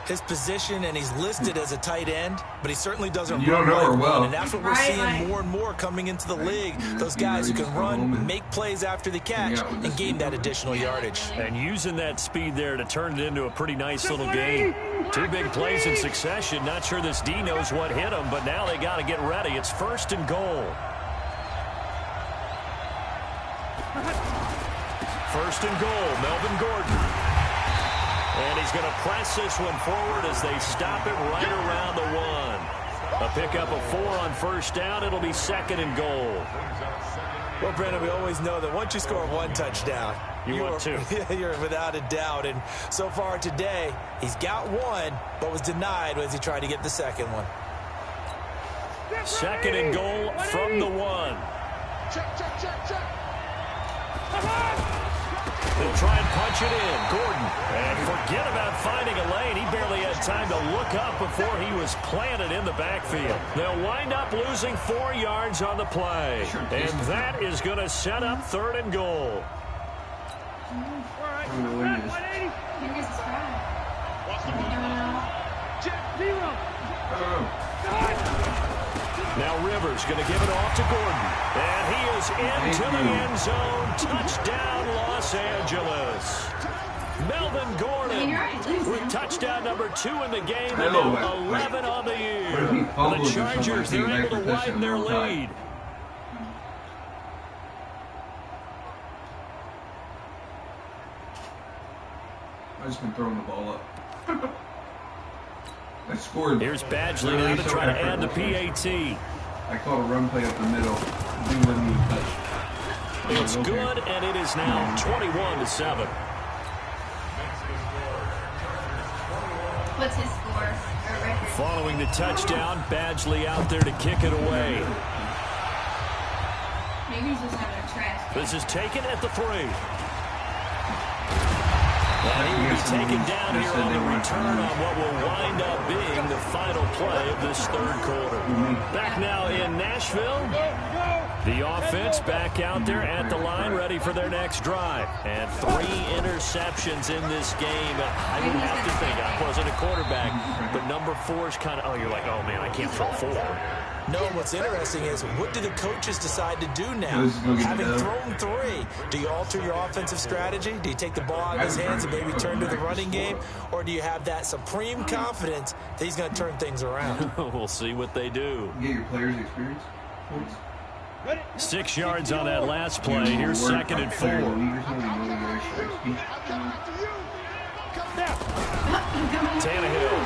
His position, and he's listed as a tight end, but he certainly doesn't
You don't know her well.
And that's what we're seeing more and more coming into the league. Those guys who can run, make plays after the catch, and gain that additional yardage.
And using that speed there to turn it into a pretty nice little game. 2 big plays in succession. Not sure this D knows what hit him, but now they got to get ready. It's 1st and goal. 1st and goal, Melvin Gordon. And he's going to press this one forward as they stop it right around the 1. A pickup of 4 on 1st down. It'll be 2nd and goal.
Well, Brandon, we always know that once you score 1 touchdown,
you want 2.
You're without a doubt. And so far today, he's got 1, but was denied as he tried to get the 2nd one.
2nd and goal from the 1.
Check.
They'll try and punch it in. Gordon. And forget about finding a lane. He barely had time to look up before he was planted in the backfield. They'll wind up losing 4 yards on the play. And that is going to set up 3rd and goal. Now Rivers going to give it off to Gordon. And he is into the end zone. Touchdown, Los Angeles. Melvin Gordon with touchdown number 2 in the game. And now 11 on the year. The Chargers, they're able to widen their lead.
I just been throwing the ball up. I scored.
Here's Badgley now to try to add the PAT.
I caught a run play up the middle. He wouldn't even touch.
It's good, and it is now 21-7.
What's his score or record?
Following the touchdown, Badgley out there to kick it away.
Maybe he's just having a trash.
This is taken at the 3. And he will be taken down here on the return on what will wind up being the final play of this 3rd quarter. Back now in Nashville. The offense back out there at the line, ready for their next drive. And 3 interceptions in this game. I would have to think, I wasn't a quarterback, but number 4 is kind of, oh, you're like, oh, man, I can't throw 4.
No, what's interesting is, what do the coaches decide to do now? Having thrown 3, do you alter your offensive strategy? Do you take the ball out of his hands and maybe turn to the running game? Or do you have that supreme confidence that he's going to turn things around?
We'll see what they do.
Get your players' experience points.
6 yards on that last play. Here's 2nd and 4. Tannehill.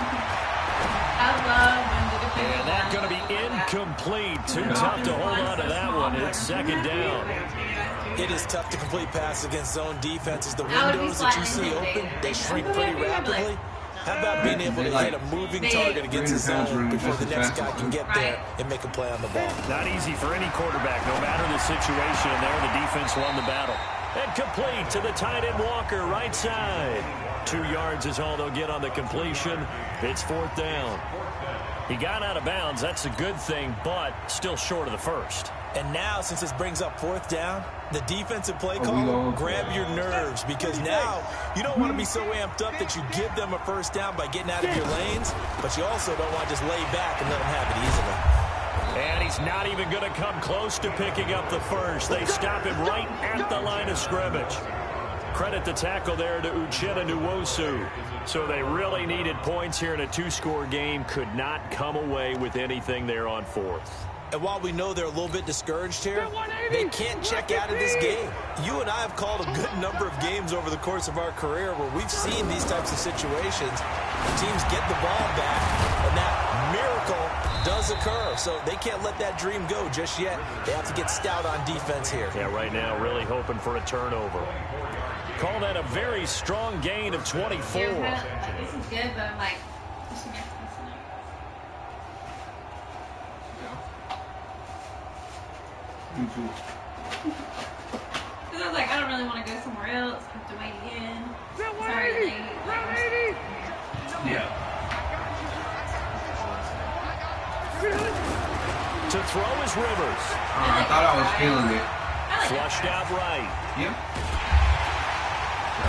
And that's going to be incomplete. Too tough to hold on to that one. It's 2nd down.
It is tough to complete passes against zone defenses. The windows that you see open, they shrink pretty rapidly. How about being able to hit a moving target against the zone before the next guy can get there and make a play on the ball?
Not easy for any quarterback, no matter the situation. And there, the defense won the battle. And complete to the tight end Walker, right side. 2 yards is all they'll get on the completion. It's 4th down. He got out of bounds. That's a good thing, but still short of the 1st.
And now, since this brings up 4th down, the defensive play call, grab your nerves, because now you don't want to be so amped up that you give them a 1st down by getting out of your lanes, but you also don't want to just lay back and let them have it easily.
And he's not even going to come close to picking up the 1st. They stop him right at the line of scrimmage. Credit the tackle there to Uchenna Nwosu. So they really needed points here in a 2-score game. Could not come away with anything there on 4th.
And while we know they're a little bit discouraged here, they can't check out of this game. You and I have called a good number of games over the course of our career where we've seen these types of situations. Teams get the ball back, and that miracle does occur. So they can't let that dream go just yet. They have to get stout on defense here.
Yeah, right now really hoping for a turnover. Call that a very strong gain of 24.
This is good, but I'm like, this should get this tonight. Because I was like, I don't really want to go somewhere else. I have to wait again. Sorry, late.
Yeah.
To throw is Rivers.
I thought I was feeling it.
Flushed out right.
Yep.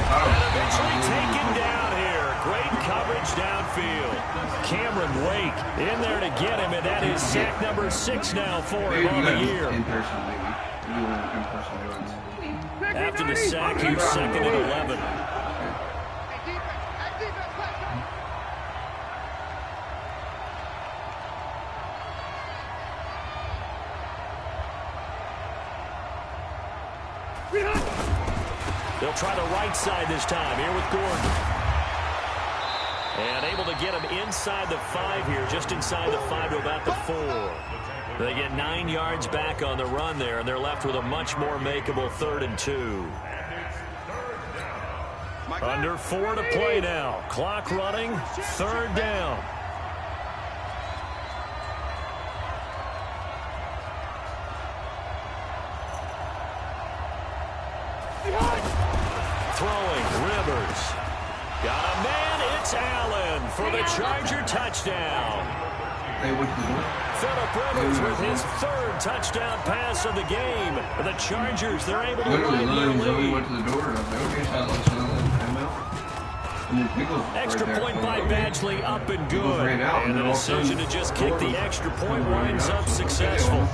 And eventually taken down here. Great coverage downfield. Cameron Wake in there to get him, and that is sack number 6 now for him on the year.
In-person, maybe. In-person runs.
After the sack, he was second and 11. They'll try the right side this time here with Gordon. And able to get him inside the 5 here, just inside the 5 to about the 4. They get 9 yards back on the run there, and they're left with a much more makeable 3rd and 2. Under 4 to play now. Clock running, 3rd down. Throwing, Rivers. Got a man, it's Allen for the Charger touchdown. Phillip Rivers with his 3rd touchdown pass of the game. The Chargers, they're able to win the lead.
Went to the door, and I was like, okay, so I let him out. And then Pickles
Extra
right
point
there.
by Badgley, up and good. And the decision to just kick the extra point winds up successful.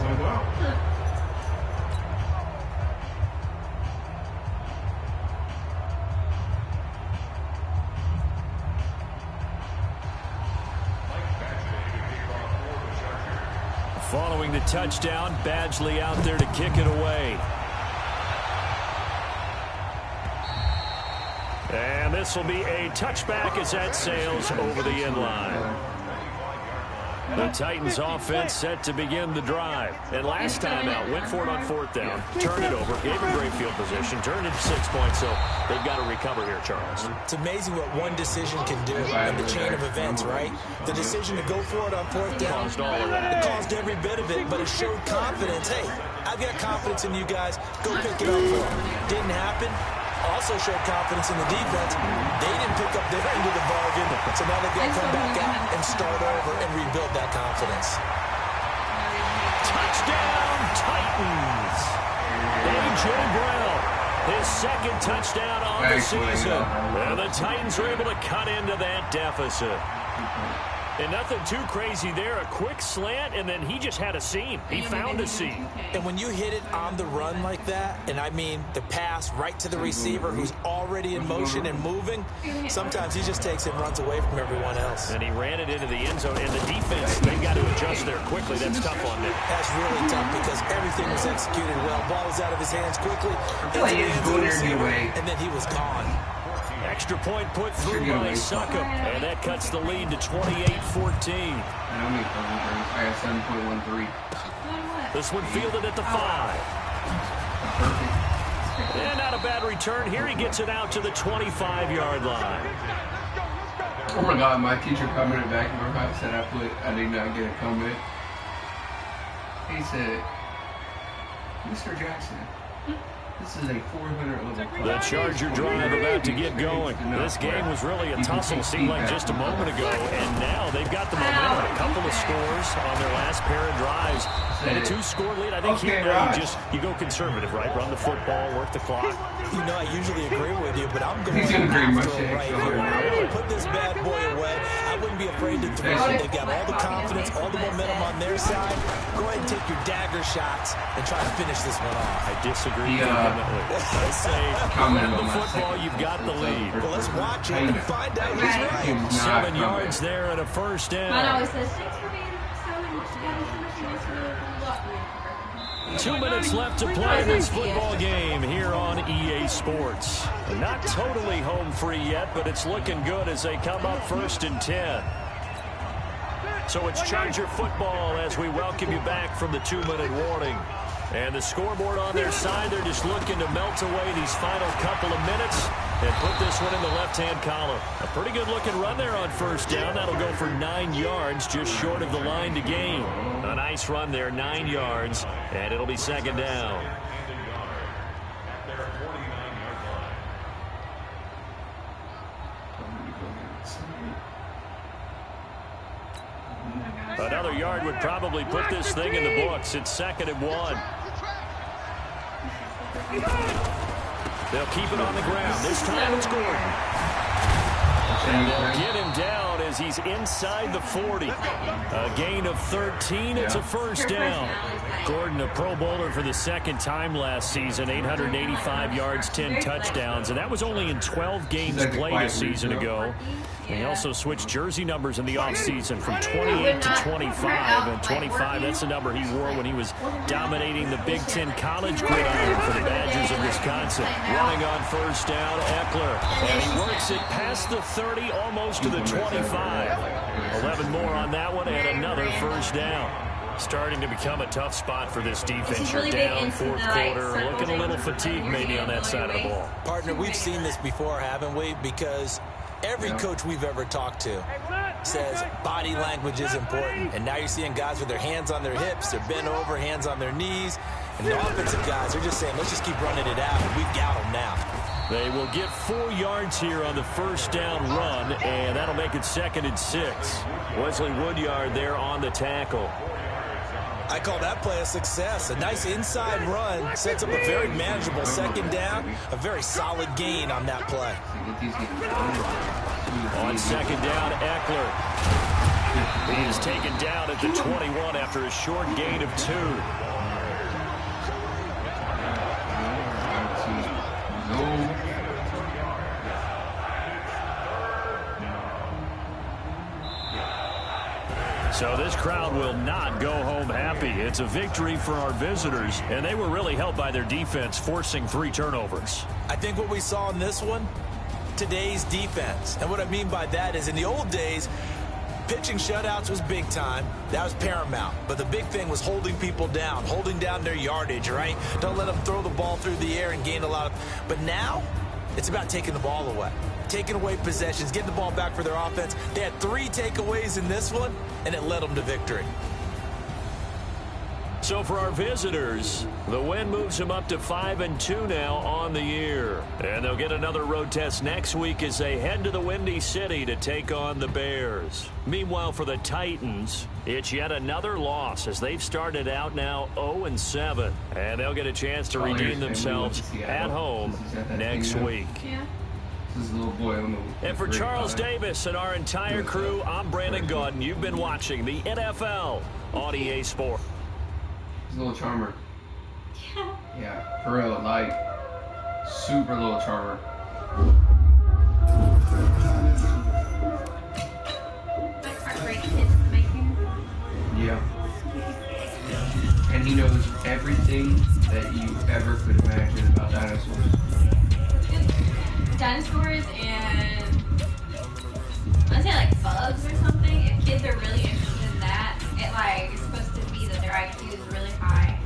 Following the touchdown, Badgley out there to kick it away. And this will be a touchback as that sails over the end line. The Titans offense set to begin the drive. And last time out, went for it on 4th down, turned it over, gave him great field position, turned it to 6 points, so they've got to recover here, Charles.
It's amazing what one decision can do in the chain of events, right? The decision to go for it on 4th down,
Caused all of that.
it caused every bit of it, but it showed confidence. Hey, I've got confidence in you guys. Go pick it up for them. Didn't happen. Also showed confidence in the defense. They didn't pick up their end of the bargain, so now they've got to come back out and start over and rebuild that confidence.
Touchdown, Titans! A.J. Brown, his 2nd touchdown on the season. And the Titans are able to cut into that deficit. And nothing too crazy there. A quick slant, and then he just had a seam. He found a seam.
And when you hit it on the run like that, and I mean the pass right to the receiver who's already in motion and moving, sometimes he just takes it and runs away from everyone else.
And he ran it into the end zone, and the defense, they've got to adjust there quickly. That's tough on them.
That's really tough because everything was executed well. Ball was out of his hands quickly, into the hands of the receiver, and then he was gone.
Extra point put through by Succop, and that cuts the lead to 28-14.
I got 7.13.
This one fielded at the 5. And not a bad return. Here he gets it out to the 25-yard line.
Oh my God, my teacher commented back in my house said I did not get a comment. He said, Mr. Jackson, this is a 400 level.
The Charger drive about to get going. This game was really a tussle, seemed like just a moment ago, and now they've got the momentum. A couple of scores on their last pair of drives. And a 2-score lead. I think here now you go conservative, right? Run the football, work the clock.
You know, I usually agree with you, but I'm going
He's gonna agree
after
much
him right here. I'm going to put this bad boy away. I wouldn't be afraid to throw it. They've got all the confidence, all the momentum on their side. Go ahead and take your dagger shots and try to finish this one off.
I disagree vehemently. I say, run the football, you've got the lead.
Well, let's watch it and find out who's right.
7 yards there and a 1st down.
Mine always says, thanks for being so having so much nice to
2 minutes left to play in this football game here on EA Sports. Not totally home free yet, but it's looking good as they come up 1st and 10. So it's Charger football as we welcome you back from the 2-minute warning. And the scoreboard on their side, they're just looking to melt away these final couple of minutes and put this one in the left-hand column. A pretty good-looking run there on 1st down. That'll go for 9 yards, just short of the line to gain. A nice run there, 9 yards, and it'll be 2nd down. Another yard would probably put this thing in the books. It's 2nd and 1. They'll keep it on the ground. This time it's Gordon. And they'll get him down as he's inside the 40. A gain of 13. It's a first down. Gordon, a Pro Bowler for the 2nd time last season, 885 yards, 10 touchdowns, and that was only in 12 games played a season ago. And he also switched jersey numbers in the offseason from 28 to 25. And 25, that's the number he wore when he was dominating the Big Ten college gridiron for the Badgers of Wisconsin. Running on first down, Eckler. And he works it past the 30, almost to the 25. 11 more on that one, and another first down. Starting to become a tough spot for this defense. You're down 4th quarter, looking a little fatigued maybe on that side of the ball.
Partner, we've seen this before, haven't we? Because every coach we've ever talked to says body language is important. And now you're seeing guys with their hands on their hips, they're bent over, hands on their knees. And the offensive guys are just saying, let's just keep running it out, and we've got them now.
They will get 4 yards here on the first down run, and that'll make it 2nd and 6. Wesley Woodyard there on the tackle.
I call that play a success. A nice inside run sets up a very manageable 2nd down, a very solid gain on that play.
On 2nd down, Eckler. He is taken down at the 21 after a short gain of 2. So this crowd will not go home happy. It's a victory for our visitors, and they were really helped by their defense, forcing 3 turnovers.
I think what we saw in this one, today's defense. And what I mean by that is in the old days, pitching shutouts was big time. That was paramount. But the big thing was holding people down, holding down their yardage, right? Don't let them throw the ball through the air and gain a lot of... But now, it's about taking the ball away. Taking away possessions, getting the ball back for their offense. They had 3 takeaways in this one, and it led them to victory.
So for our visitors, the win moves them up to 5-2 now on the year. And they'll get another road test next week as they head to the Windy City to take on the Bears. Meanwhile, for the Titans, it's yet another loss as they've started out now 0-7. And they'll get a chance to redeem themselves at home next week.
Yeah.
This is a little boy on the
and for Charles Davis and our entire crew, I'm Brandon Gautin. You've been watching the NFL on EA Sports.
He's a little charmer. Yeah, for real, like, super little charmer.
Like heartbreak kids making.
Yeah. And he knows everything that you ever could imagine about dinosaurs.
Dinosaurs and let's say like bugs or something. If kids are really interested in that, it like it's supposed to be that their IQ is really high.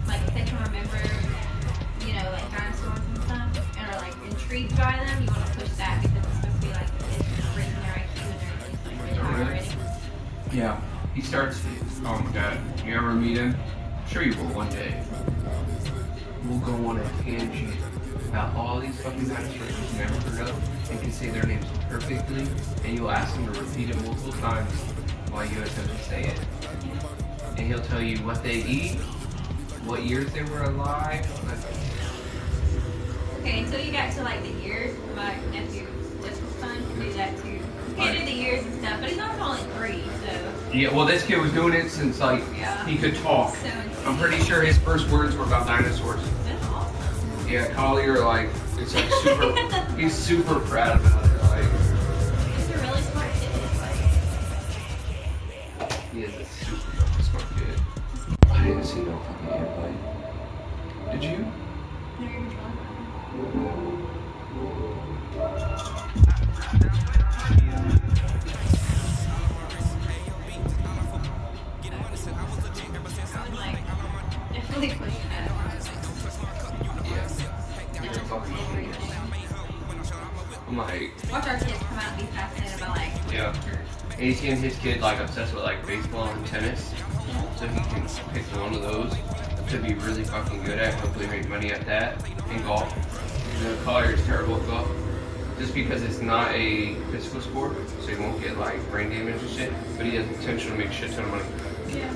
Like if they can remember, you know, like dinosaurs and stuff, and are like intrigued by them, you want to push that because it's supposed to be like it's raising their IQ and they're like really high already.
Yeah, he starts. Oh my God, you ever meet him? I'm sure you will one day. We'll go on a tangent about all these fucking dinosaurs you've never heard of and can say their names perfectly, and you'll ask him to repeat it multiple times while you attempt to say it. And he'll tell you what they eat, what years they were alive.
Okay, until you got to like the years, my nephew just was fun to do that too. He can do the years and stuff, but he's also only 3, so.
Yeah, well, this kid was doing it since like he could talk.
So
I'm pretty sure his first words were about dinosaurs.
that's awesome.
Yeah, Collier, like, it's like super, he's super proud about it, like.
He's a really smart kid.
He is a super fucking smart kid. I didn't see no fucking airplane. Did you?
Definitely pushing it.
I'm like,
Watch our kids come out and be fascinated by like.
yeah. And he's getting his kid like obsessed with like baseball and tennis, so he can pick one of those to be really fucking good at. Hopefully make money at that and golf. You know, Collier's terrible at golf. just because it's not a physical sport, so he won't get like brain damage and shit. But he has the potential to make a shit ton of money.
Yeah.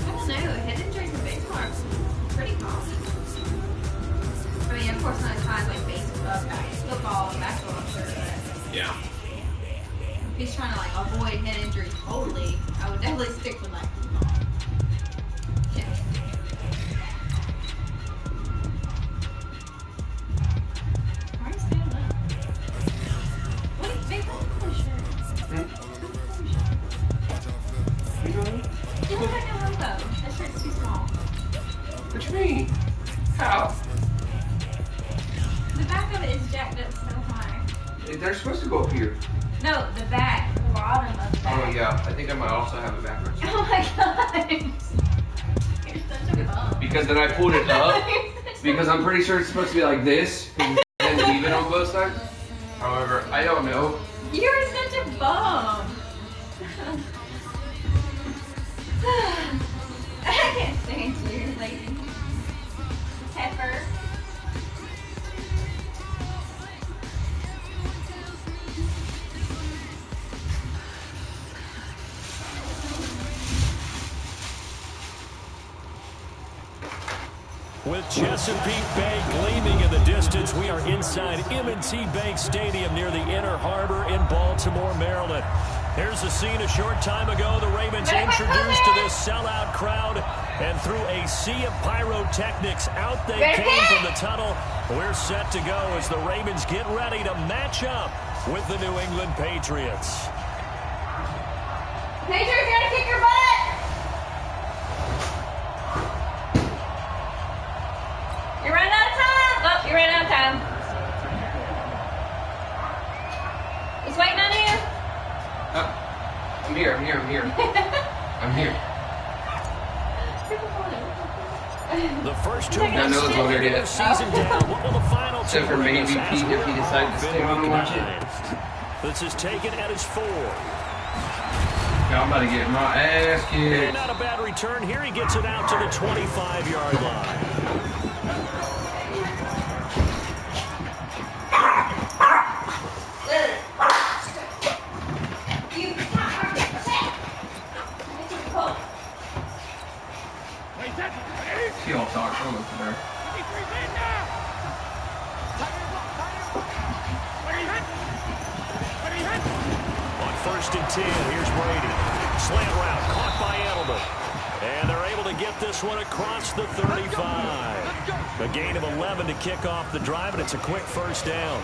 I don't know. Head injuries in baseball are pretty common. I mean, of course, not as high as like baseball, football, and basketball, I'm sure. But
Yeah.
if he's trying to like avoid head injuries totally, I would definitely stick with like football. Yeah. Why are you standing up? What is big hole for shirt? You look like a hobo. That shirt's too small.
What you mean? How?
The back of it is jacked up so high.
They're supposed to go up here.
No, the back, the bottom of the back.
Oh yeah, I think I might also have it backwards.
Oh my god. You're such a bum.
Because then I pulled it up. Because I'm pretty sure it's supposed to be like this. And even on both sides. However, I don't know.
You're such a bum. I can't stand you, lady. Heifer.
With Chesapeake Bay gleaming in the distance, we are inside M&T Bank Stadium near the Inner Harbor in Baltimore, Maryland. Here's the scene a short time ago. The Ravens introduced to this sellout crowd, and through a sea of pyrotechnics, out they came from the tunnel. We're set to go as the Ravens get ready to match up with the New England Patriots.
Patriots gotta kick your butt! You're running out of time! Oh, you ran out of time. He's waiting on you.
I'm here. I'm here.
The first two
I know it's over yet.
season down. What will the final two
Except for maybe Pete if he decides to stay on and watch it.
This is taken at his 4.
I'm about to get my ass kicked.
Not a bad return here. He gets it out to the 25-yard line.
She all talks. I'll look for her.
On 1st and 10, here's Brady. Slant route caught by Edelman. And they're able to get this one across the 35. A gain of 11 to kick off the drive, and it's a quick first down.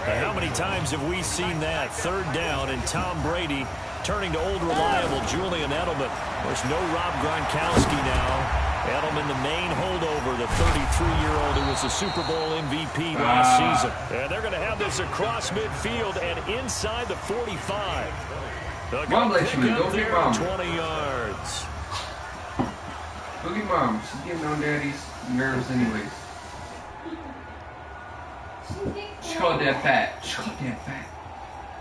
And how many times have we seen that? 3rd down, and Tom Brady turning to old reliable Julian Edelman. There's no Rob Gronkowski now. Edelman, the main holdover, the 33-year-old who was the Super Bowl MVP last season. And they're going to have this across midfield and inside the 45. They'll go pick up there at 20 yards.
Look at Mom. She's getting on Daddy's nerves anyways. She called Dad fat. She called Dad fat.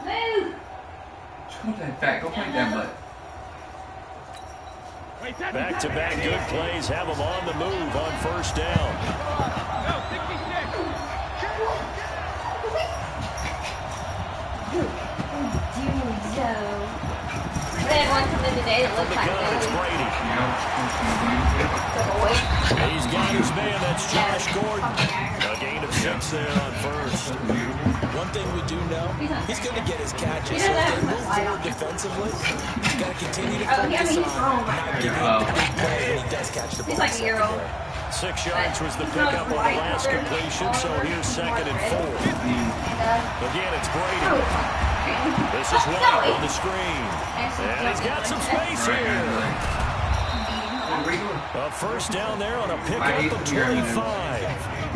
Move!
She called Dad fat. Go fight that butt.
Back-to-back good plays have them on the move on 1st down.
We had one come in today that looks like
It's Brady.
that.
He's got his man. That's Josh Gordon. A gain of 6 there on 1st.
One thing we do know, he's going to get his catches. So if they move forward defensively, he's got to continue to focus on not giving him the big play when he does catch the ball.
He's like a year old.
6 yards was the pickup on the last completion, so here's 2nd and 4. Again, it's Brady. This is White on the screen. And he's got some space here. A 1st down there on a pickup of 25.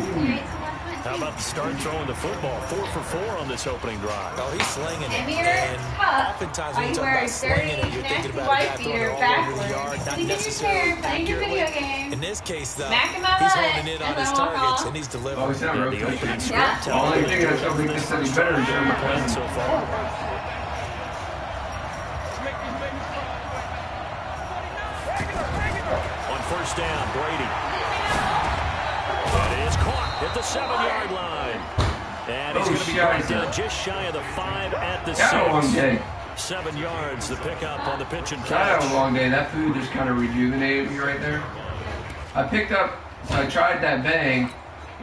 How about the start throwing the football? 4 for 4 on this opening drive.
Oh, he's slinging it.
And
oftentimes when you talk about slinging it, you're thinking about a guy throwing it all over the yard, not necessarily accurately. In this case, though, he's holding in on his targets, and he's delivering.
Oh, he's not
The opening script
Yeah.
telling
Only
the
thing that's going to make this any better is
the plan so far. On first down. Brady. It is caught at the 7-yard line. And he's going to be brought down just shy of the 5 at the 6.
Had a long day.
7 yards, the pickup on the pitch and
I
catch.
had a long day. That food just kind of rejuvenated me right there. I picked up, so I tried that bang,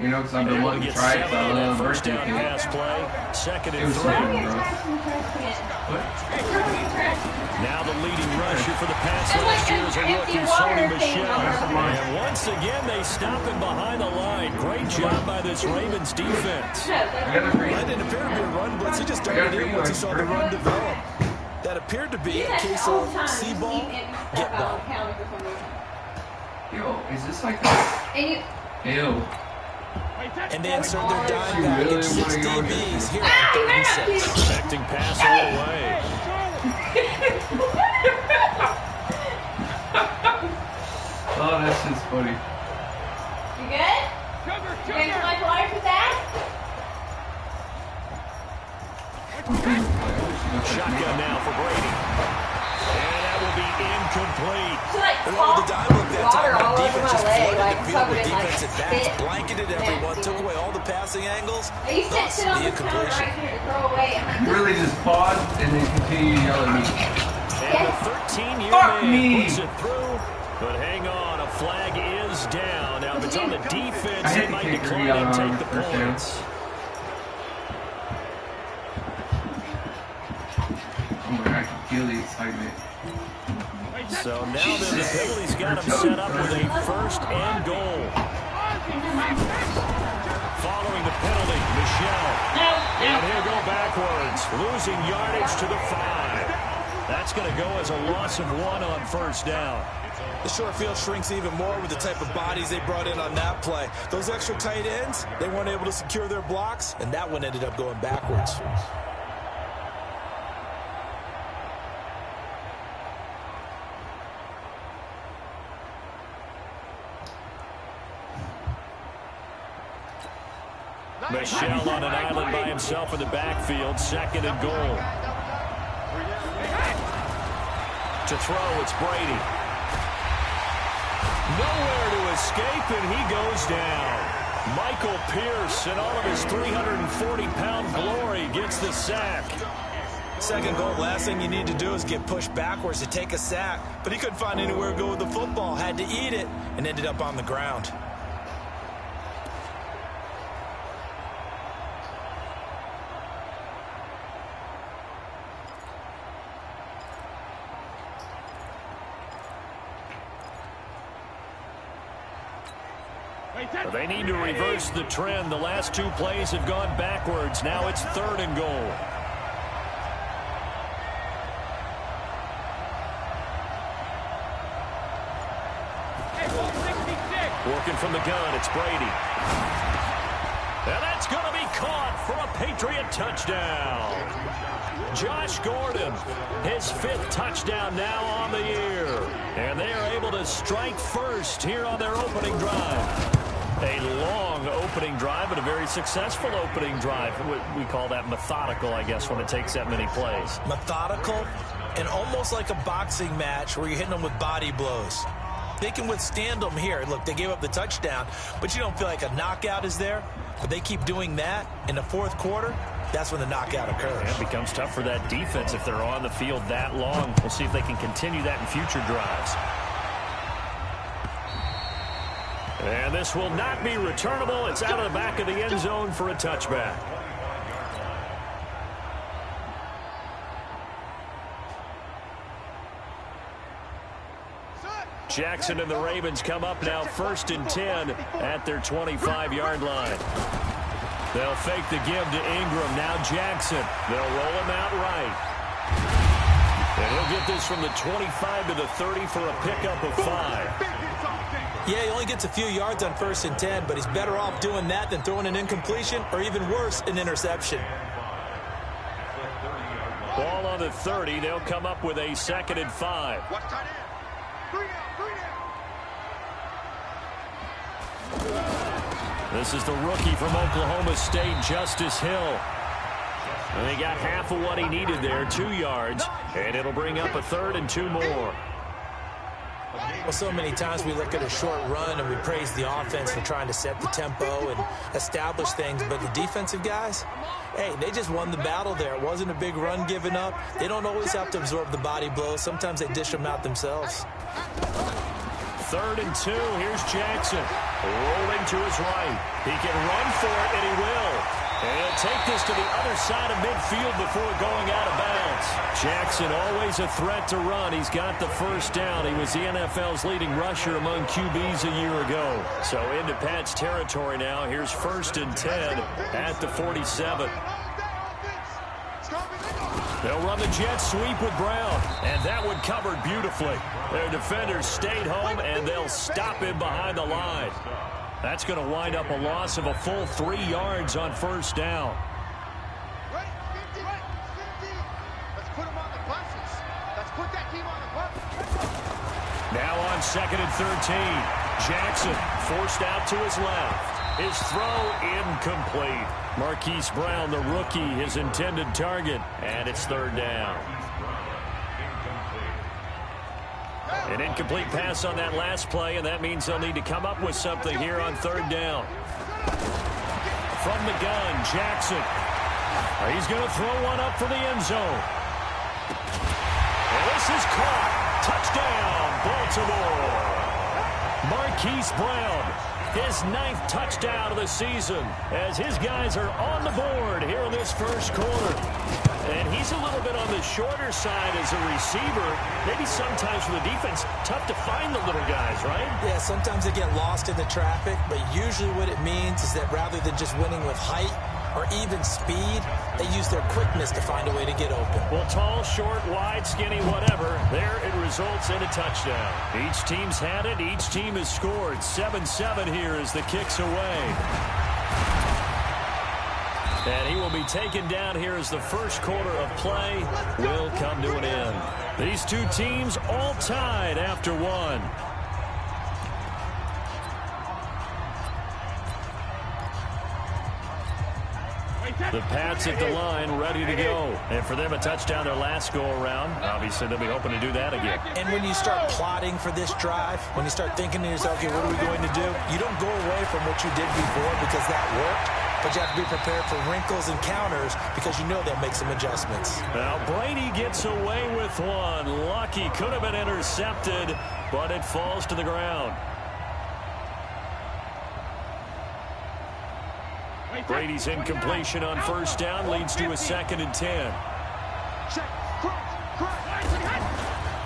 you know, because I've been wanting to try it. I love
first
birthday
down
cake.
pass play. Second
It
and
was
3.
so good, bro. What?
Now the leading rusher for the pass last year is a rookie, Sony Michel. And once again, they stop him behind the line. Great job by this Ravens defense.
That didn't appear to be a run blitz. He just darted in once he saw the run develop. That appeared to be a case of see ball, get ball.
Yo, is this like that? Ew.
And they insert their dime back at 6 DBs here on 36.
Expecting pass all the way.
Oh, that's just funny.
You good? You guys want my water for that?
Shotgun now for Brady. And that will be incomplete.
Well, the dime looked that time on defense just flooded the field with defensive backs, blanketed everyone, took away all the passing angles, thus the incompletion.
You really just pause and then continue to yell at me.
And the 13-year
Fuck
man
me.
puts it through. But hang on, a flag is down. Now, if it's on the defense, they might decline and take the points.
Oh my God, I can feel the excitement.
So now then the penalty's got him set up with a first and goal. Following the penalty, Michel. And he'll go backwards, losing yardage to the 5. That's going to go as a loss of 1 on first down.
The short field shrinks even more with the type of bodies they brought in on that play. Those extra tight ends, they weren't able to secure their blocks, and that one ended up going backwards.
Michel on an island by himself in the backfield, second and goal. To throw, it's Brady. Nowhere to escape, and he goes down. Michael Pierce, in all of his 340-pound glory, gets the sack.
Second goal, last thing you need to do is get pushed backwards to take a sack. But he couldn't find anywhere to go with the football, had to eat it, and ended up on the ground.
They need to reverse the trend. The last 2 plays have gone backwards. Now it's third and goal. Working from the gun, it's Brady. And that's going to be caught for a Patriot touchdown. Josh Gordon, his 5th touchdown now on the year. And they are able to strike first here on their opening drive. A long opening drive, but a very successful opening drive. We call that methodical, I guess, when it takes that many plays.
Methodical and almost like a boxing match where you're hitting them with body blows. They can withstand them here. Look, they gave up the touchdown, but you don't feel like a knockout is there. But they keep doing that in the 4th quarter. That's when the knockout occurs.
It becomes tough for that defense if they're on the field that long. We'll see if they can continue that in future drives. And this will not be returnable. It's out of the back of the end zone for a touchback. Jackson and the Ravens come up now 1st and 10 at their 25-yard line. They'll fake the give to Ingram. Now Jackson. They'll roll him out right. And he'll get this from the 25 to the 30 for a pickup of 5.
Yeah, he only gets a few yards on 1st and 10, but he's better off doing that than throwing an incompletion or even worse, an interception.
Ball on the 30. They'll come up with a 2nd and 5. This is the rookie from Oklahoma State, Justice Hill. And he got half of what he needed there, 2 yards. And it'll bring up a 3rd and 2 more.
Well, so many times we look at a short run and we praise the offense for trying to set the tempo and establish things, but the defensive guys, hey, they just won the battle there. It wasn't a big run given up. They don't always have to absorb the body blows. Sometimes they dish them out themselves.
3rd and 2. Here's Jackson rolling to his right. He can run for it, and he will. And he'll take this to the other side of midfield before going out of bounds. Jackson always a threat to run. He's got the first down. He was the NFL's leading rusher among QBs a year ago. So into Pat's territory now. Here's 1st and 10 at the 47. They'll run the jet sweep with Brown, and that one covered beautifully. Their defenders stayed home, and they'll stop him behind the line. That's going to wind up a loss of a full 3 yards on 1st down.
Let's put them on the buses. Let's put that team on the bus.
Now on 2nd and 13. Jackson forced out to his left. His throw incomplete. Marquise Brown, the rookie, his intended target, and it's 3rd down. An incomplete pass on that last play, and that means they'll need to come up with something here on 3rd down. From the gun, Jackson. He's going to throw one up for the end zone. And this is caught. Touchdown, Baltimore. Marquise Brown, his 9th touchdown of the season, as his guys are on the board here in this first quarter. And he's a little bit on the shorter side as a receiver. Maybe sometimes for the defense, tough to find the little guys, right?
Yeah, sometimes they get lost in the traffic, but usually what it means is that rather than just winning with height or even speed, they use their quickness to find a way to get open.
Well, tall, short, wide, skinny, whatever, there it results in a touchdown. Each team's had it. Each team has scored. 7-7 here as the kick's away. And he will be taken down here as the first quarter of play will come to an end. These two teams all tied after one. The Pats at the line, ready to go. And for them, a touchdown their last go-around. Obviously, they'll be hoping to do that again.
And when you start plotting for this drive, when you start thinking to yourself, okay, what are we going to do? You don't go away from what you did before because that worked. But you have to be prepared for wrinkles and counters because you know they'll make some adjustments.
Now, Brady gets away with one. Lucky, could have been intercepted, but it falls to the ground. Brady's incompletion on 1st down leads to a 2nd and 10.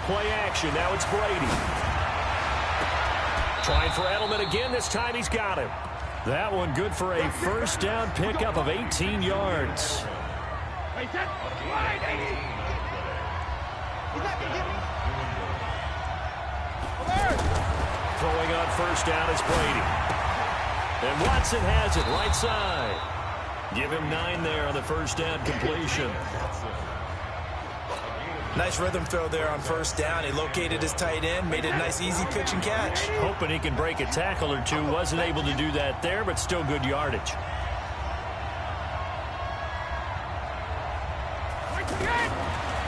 Play action. Now it's Brady. Trying for Edelman again. This time he's got him. That one good for a 1st down pickup of 18 yards. Throwing on 1st down is Brady. And Watson has it right side. Give him 9 there on the 1st down completion.
Nice rhythm throw there on 1st down. He located his tight end, made a nice easy pitch and catch.
Hoping he can break a tackle or two. Wasn't able to do that there, but still good yardage.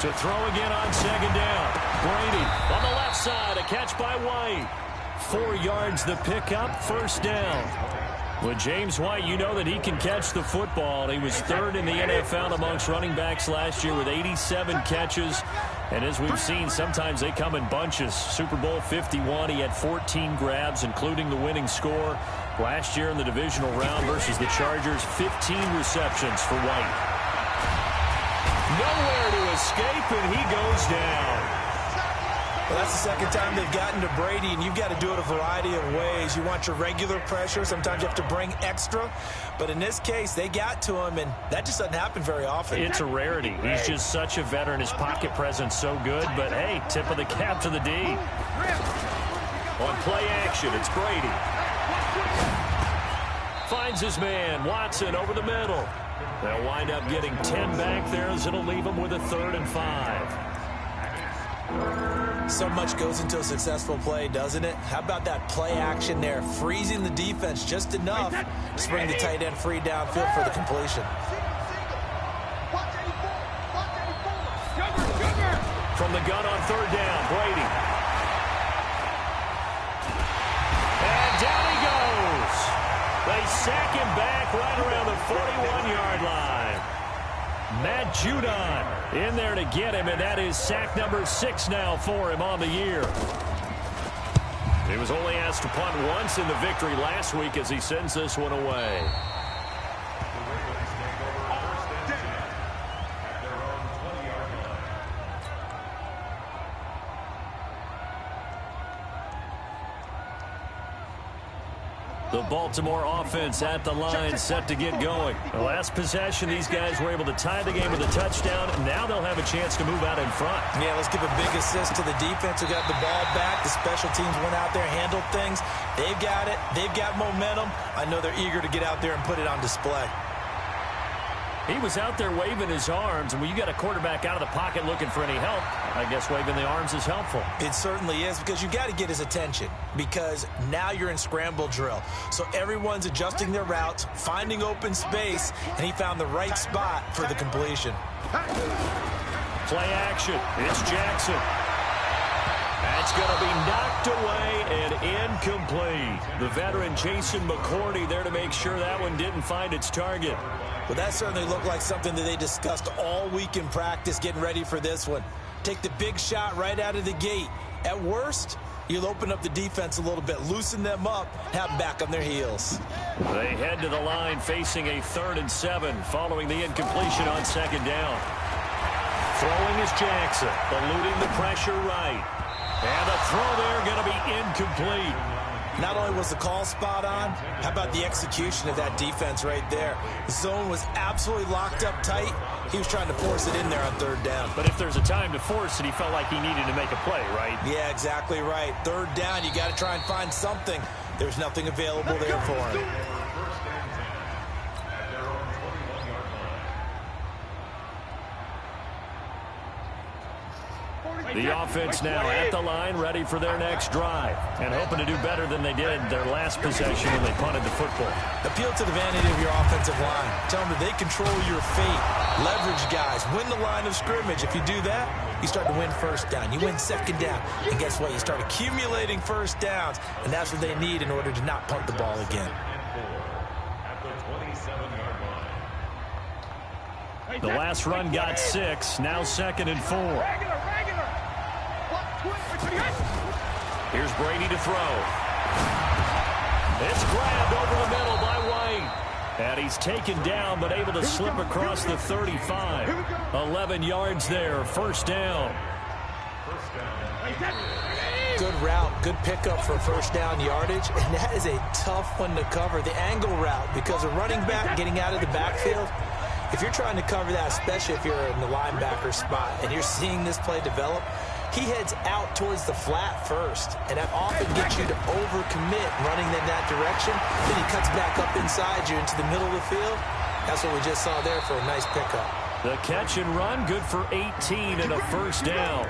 To throw again on 2nd down. Brady on the left side. A catch by White. 4 yards the pickup. 1st down. With James White, you know that he can catch the football. He was 3rd in the NFL amongst running backs last year with 87 catches. And as we've seen, sometimes they come in bunches. Super Bowl 51, he had 14 grabs, including the winning score. Last year in the divisional round versus the Chargers, 15 receptions for White. Nowhere to escape, and he goes down.
Well, that's the second time they've gotten to Brady, and you've got to do it a variety of ways. You want your regular pressure. Sometimes you have to bring extra. But in this case, they got to him, and that just doesn't happen very often.
It's a rarity. He's just such a veteran. His pocket presence so good. But, hey, tip of the cap to the D. On play action, it's Brady. Finds his man, Watson, over the middle. They'll wind up getting 10 back there as it'll leave them with a 3rd and 5.
So much goes into a successful play, doesn't it? How about that play action there, freezing the defense just enough to bring the tight end free downfield for the completion.
From the gun on 3rd down, Brady. they sack him back right around the 41-yard line. Matt Judon in there to get him, and that is sack number 6 now for him on the year. He was only asked to punt once in the victory last week as he sends this one away. The Baltimore offense at the line, set to get going. The last possession, these guys were able to tie the game with a touchdown. Now they'll have a chance to move out in front.
Yeah, let's give a big assist to the defense who got the ball back. The special teams went out there, handled things. They've got it. They've got momentum. I know they're eager to get out there and put it on display.
He was out there waving his arms, and when you got a quarterback out of the pocket looking for any help, I guess waving the arms is helpful.
It certainly is, because you got to get his attention, because now you're in scramble drill. So everyone's adjusting their routes, finding open space, and he found the right spot for the completion.
Play action. It's Jackson. That's going to be knocked away and incomplete. The veteran Jason McCourty there to make sure that one didn't find its target.
Well, that certainly looked like something that they discussed all week in practice, getting ready for this one. Take the big shot right out of the gate. At worst, you'll open up the defense a little bit, loosen them up, have them back on their heels.
They head to the line facing a 3rd and 7 following the incompletion on 2nd down. Throwing is Jackson, eluding the pressure right. And the throw there going to be incomplete.
Not only was the call spot on, how about the execution of that defense right there? The zone was absolutely locked up tight. He was trying to force it in there on 3rd down.
But if there's a time to force it, he felt like he needed to make a play, right?
Yeah, exactly right. 3rd down, you got to try and find something. There's nothing available there for him.
The offense now at the line, ready for their next drive, and hoping to do better than they did their last possession when they punted the football.
Appeal to the vanity of your offensive line. Tell them that they control your fate. Leverage guys. Win the line of scrimmage. If you do that, you start to win 1st down. You win 2nd down. And guess what? You start accumulating 1st downs, and that's what they need in order to not punt the ball again.
The last run got 6. Now 2nd and 4. Here's Brady to throw. It's grabbed over the middle by White. And he's taken down, but able to slip across the 35. 11 yards there, 1st down.
Good route, good pickup for 1st down yardage, and that is a tough one to cover, the angle route, because a running back getting out of the backfield, if you're trying to cover that, especially if you're in the linebacker spot and you're seeing this play develop, he heads out towards the flat first, and that often gets you to overcommit running in that direction. Then he cuts back up inside you into the middle of the field. That's what we just saw there for a nice pickup.
The catch and run, good for 18 and a 1st down.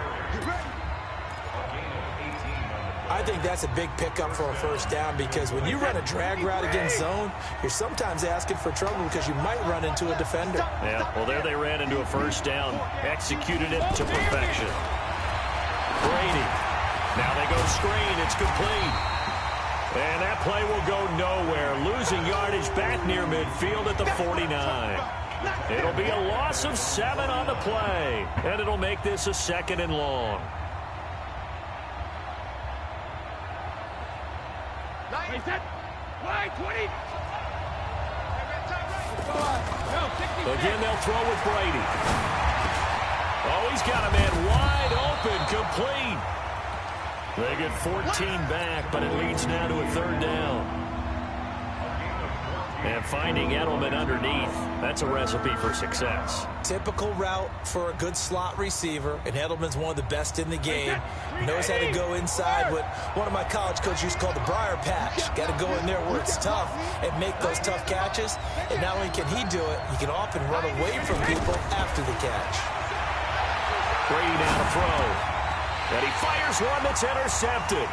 I think that's a big pickup for a 1st down, because when you run a drag route against zone, you're sometimes asking for trouble because you might run into a defender.
Yeah, well, there they ran into a 1st down. Executed it to perfection. Brady. Now they go screen. It's complete. And that play will go nowhere. Losing yardage back near midfield at the 49. It'll be a loss of 7 on the play. And it'll make this a 2nd and long. Again, they'll throw with Brady. Oh, he's got a man wide open, complete. They get 14 back, but it leads now to a 3rd down. And finding Edelman underneath, that's a recipe for success.
Typical route for a good slot receiver, and Edelman's one of the best in the game. Knows how to go inside what one of my college coaches used to call the briar patch. Got to go in there where it's tough and make those tough catches. And not only can he do it, he can often run away from people after the catch.
Brady down to throw. And he fires one that's intercepted.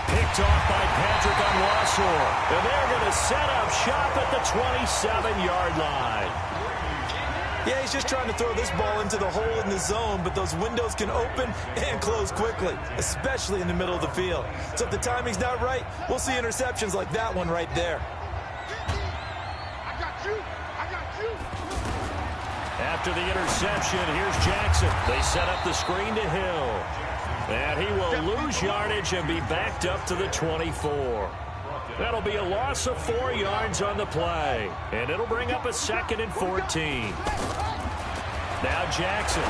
Picked off by Patrick Onwuasor. And they're going to set up shop at the 27-yard line.
Yeah, he's just trying to throw this ball into the hole in the zone, but those windows can open and close quickly, especially in the middle of the field. So if the timing's not right, we'll see interceptions like that one right there.
After the interception, here's Jackson. They set up the screen to Hill. And he will lose yardage and be backed up to the 24. That'll be a loss of 4 yards on the play. And it'll bring up a 2nd and 14. Now Jackson.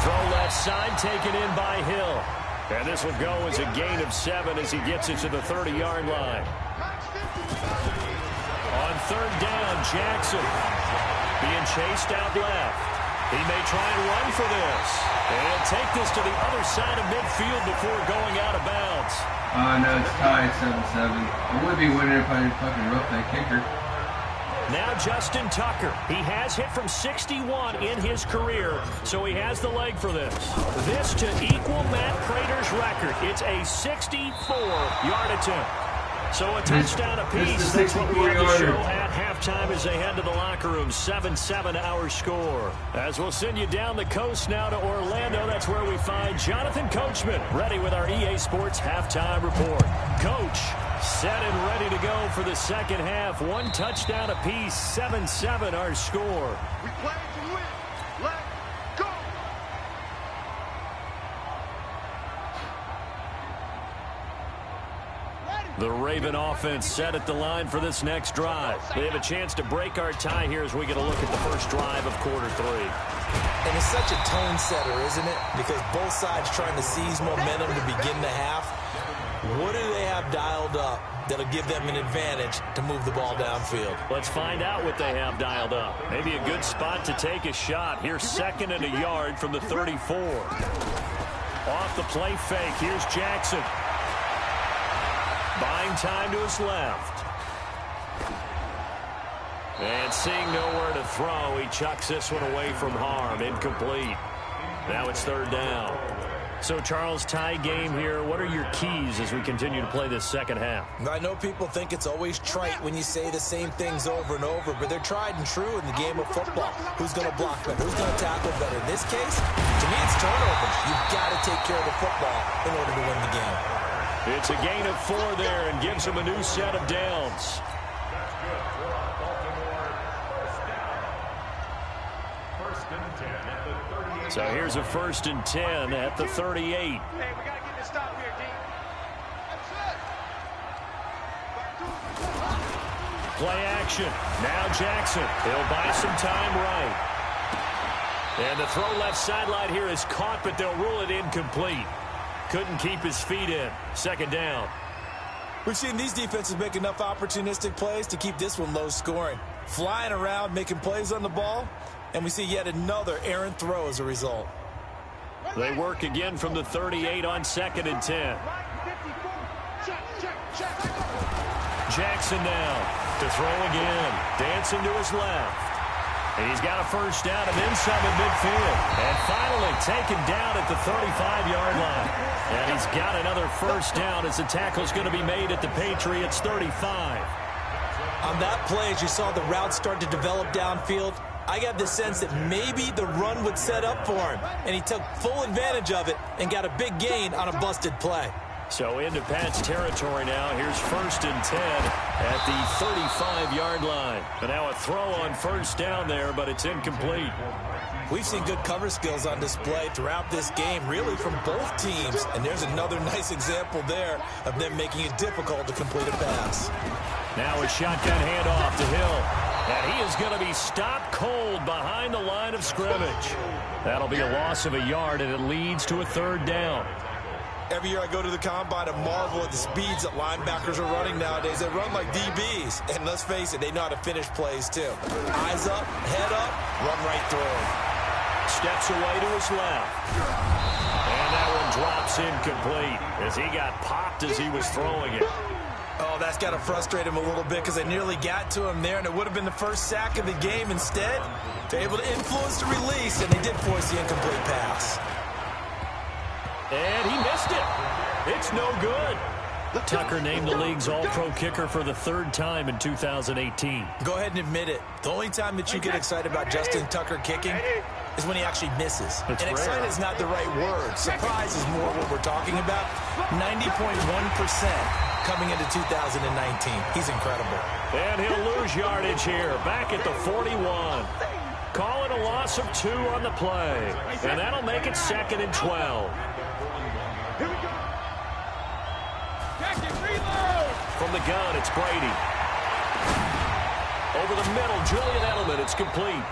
Throw left side, taken in by Hill. And this will go as a gain of 7 as he gets it to the 30-yard line. On 3rd down, Jackson being chased out left. He may try and run for this. And he'll take this to the other side of midfield before going out of bounds.
No, it's tied 7-7. I would be winning if I didn't fucking rough that kicker.
Now Justin Tucker. He has hit from 61 in his career, so he has the leg for this. This to equal Matt Prater's record. It's a 64-yard attempt. So a touchdown apiece. That's what we have to show at halftime as they head to the locker room. 7-7 our score. As we'll send you down the coast now to Orlando. That's where we find Jonathan Coachman ready with our EA Sports halftime report. Coach, set and ready to go for the second half. 1 touchdown apiece. 7-7 our score.
We play to win. Let's go.
The Raven offense set at the line for this next drive. They have a chance to break our tie here as we get a look at the first drive of quarter 3.
And it's such a tone setter, isn't it? Because both sides trying to seize momentum to begin the half. What do they have dialed up that'll give them an advantage to move the ball downfield?
Let's find out what they have dialed up. Maybe a good spot to take a shot. Here's 2nd and a yard from the 34. Off the play fake, here's Jackson. Buying time to his left. And seeing nowhere to throw, he chucks this one away from harm. Incomplete. Now it's 3rd down. So, Charles, tie game here. What are your keys as we continue to play this second half?
I know people think it's always trite when you say the same things over and over, but they're tried and true in the game of football. Who's going to block better? Who's going to tackle better? In this case, to me, it's turnovers. You've got to take care of the football in order to win the game.
It's a gain of 4 there and gives him a new set of downs. So here's a 1st and 10 at the 38.
Hey, we got to get this stop here, D.
Play action. Now Jackson. He'll buy some time right. And the throw left sideline here is caught, but they'll rule it incomplete. Couldn't keep his feet in. 2nd down.
We've seen these defenses make enough opportunistic plays to keep this one low scoring. Flying around, making plays on the ball, and we see yet another errant throw as a result.
They work again from the 38 on 2nd and 10. Jackson now to throw again. Dancing to his left. And he's got a 1st down and then some in midfield. And finally taken down at the 35-yard line. And he's got another 1st down as the tackle's going to be made at the Patriots' 35.
On that play, as you saw the route start to develop downfield, I got the sense that maybe the run would set up for him. And he took full advantage of it and got a big gain on a busted play.
So into Pat's territory now. Here's 1st and 10 at the 35-yard line. And now a throw on 1st down there, but it's incomplete.
We've seen good cover skills on display throughout this game, really from both teams. And there's another nice example there of them making it difficult to complete a pass.
Now a shotgun handoff to Hill. And he is going to be stopped cold behind the line of scrimmage. That'll be a loss of a yard, and it leads to a 3rd down.
Every year I go to the combine and marvel at the speeds that linebackers are running nowadays. They run like DBs. And let's face it, they know how to finish plays too. Eyes up, head up, run right through them.
Steps away to his left. And that one drops incomplete as he got popped as he was throwing it.
Oh, that's got to frustrate him a little bit because they nearly got to him there, and it would have been the first sack of the game. Instead, they're able to influence the release, and they did force the incomplete pass.
And he missed it. It's no good. Tucker named the league's all-pro kicker for the 3rd time in 2018.
Go ahead and admit it. The only time that you get excited about Justin Tucker kicking is when he actually misses.
That's
and excited is not the right word. Surprise is more what we're talking about. 90.1% coming into 2019. He's incredible.
And he'll lose yardage here. Back at the 41. Call it a loss of 2 on the play. And that'll make it 2nd and 12.
Here we go. Jackson, reload.
From the gun, it's Brady. Over the middle, Julian Edelman. It's complete.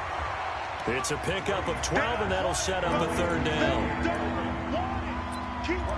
It's a pickup of 12, and that'll set up a 3rd down.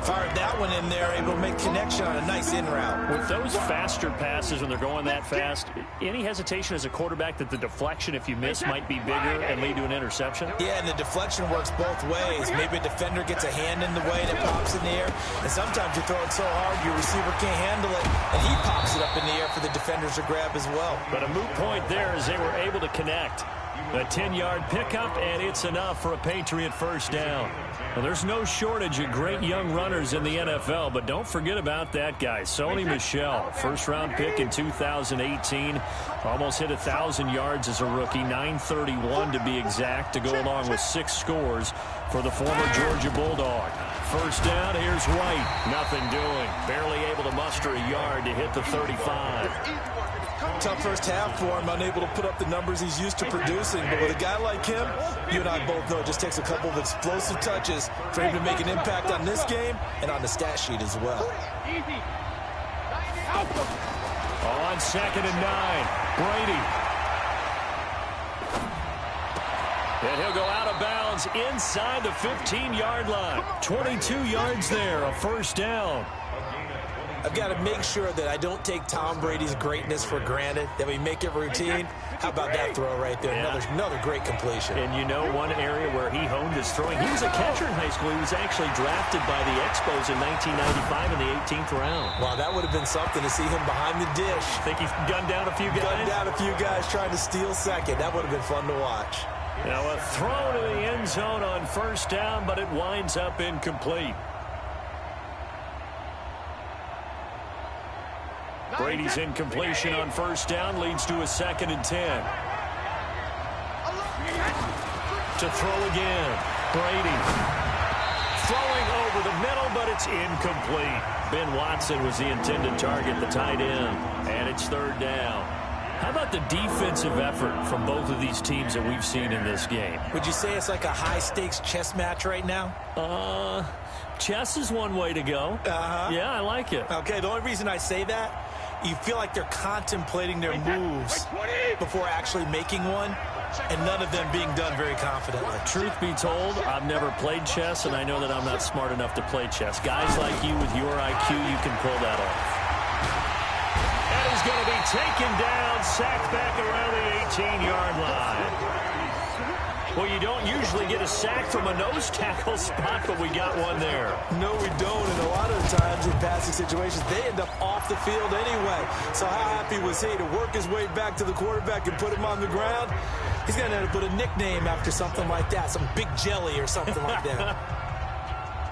Fired that one in there, able to make connection on a nice in route.
With those faster passes when they're going that fast, any hesitation as a quarterback that the deflection, if you miss, might be bigger and lead to an interception?
Yeah, and the deflection works both ways. Maybe a defender gets a hand in the way and it pops in the air. And sometimes you throw it so hard your receiver can't handle it, and he pops it up in the air for the defenders to grab as well.
But a moot point there as they were able to connect. A 10-yard pickup, and it's enough for a Patriot 1st down. Well, there's no shortage of great young runners in the NFL, but don't forget about that guy, Sony Michel. 1st-round pick in 2018. Almost hit 1,000 yards as a rookie, 931 to be exact, to go along with 6 scores for the former Georgia Bulldog. 1st down, here's White. Nothing doing. Barely able to muster a yard to hit the 35.
Tough first half for him, unable to put up the numbers he's used to producing. But with a guy like him, you and I both know it just takes a couple of explosive touches for him to make an impact on this game and on the stat sheet as well.
Easy.
On 2nd and 9, Brady. And he'll go out of bounds inside the 15-yard line. 22 yards there, a 1st down.
I've got to make sure that I don't take Tom Brady's greatness for granted, that we make it routine. How about that throw right there?
Yeah.
Another great completion.
And you know one area where he honed his throwing, he was a catcher in high school. He was actually drafted by the Expos in 1995 in the 18th round.
Wow, that would have been something to see him behind the dish.
Think he's gunned down a few guys?
Gunned down a few guys trying to steal second. That would have been fun to watch.
Now a throw to the end zone on 1st down, but it winds up incomplete. Brady's incompletion on 1st down leads to a 2nd and 10. To throw again. Brady. Throwing over the middle, but it's incomplete. Ben Watson was the intended target, the tight end. And it's 3rd down. How about the defensive effort from both of these teams that we've seen in this game?
Would you say it's like a high-stakes chess match right now?
Chess is one way to go. Yeah, I like it.
Okay, the only reason I say that, you feel like they're contemplating their moves before actually making one, and none of them being done very confidently.
Truth be told, I've never played chess, and I know that I'm not smart enough to play chess. Guys like you with your IQ, you can pull that off. And he's going to be taken down, sacked back around the 18-yard line. Well, you don't usually get a sack from a nose tackle spot, but we got one there.
No, we don't, and a lot of the times in passing situations, they end up off the field anyway. So how happy was he to work his way back to the quarterback and put him on the ground? He's going to end up with a nickname after something like that, some Big Jelly or something like that.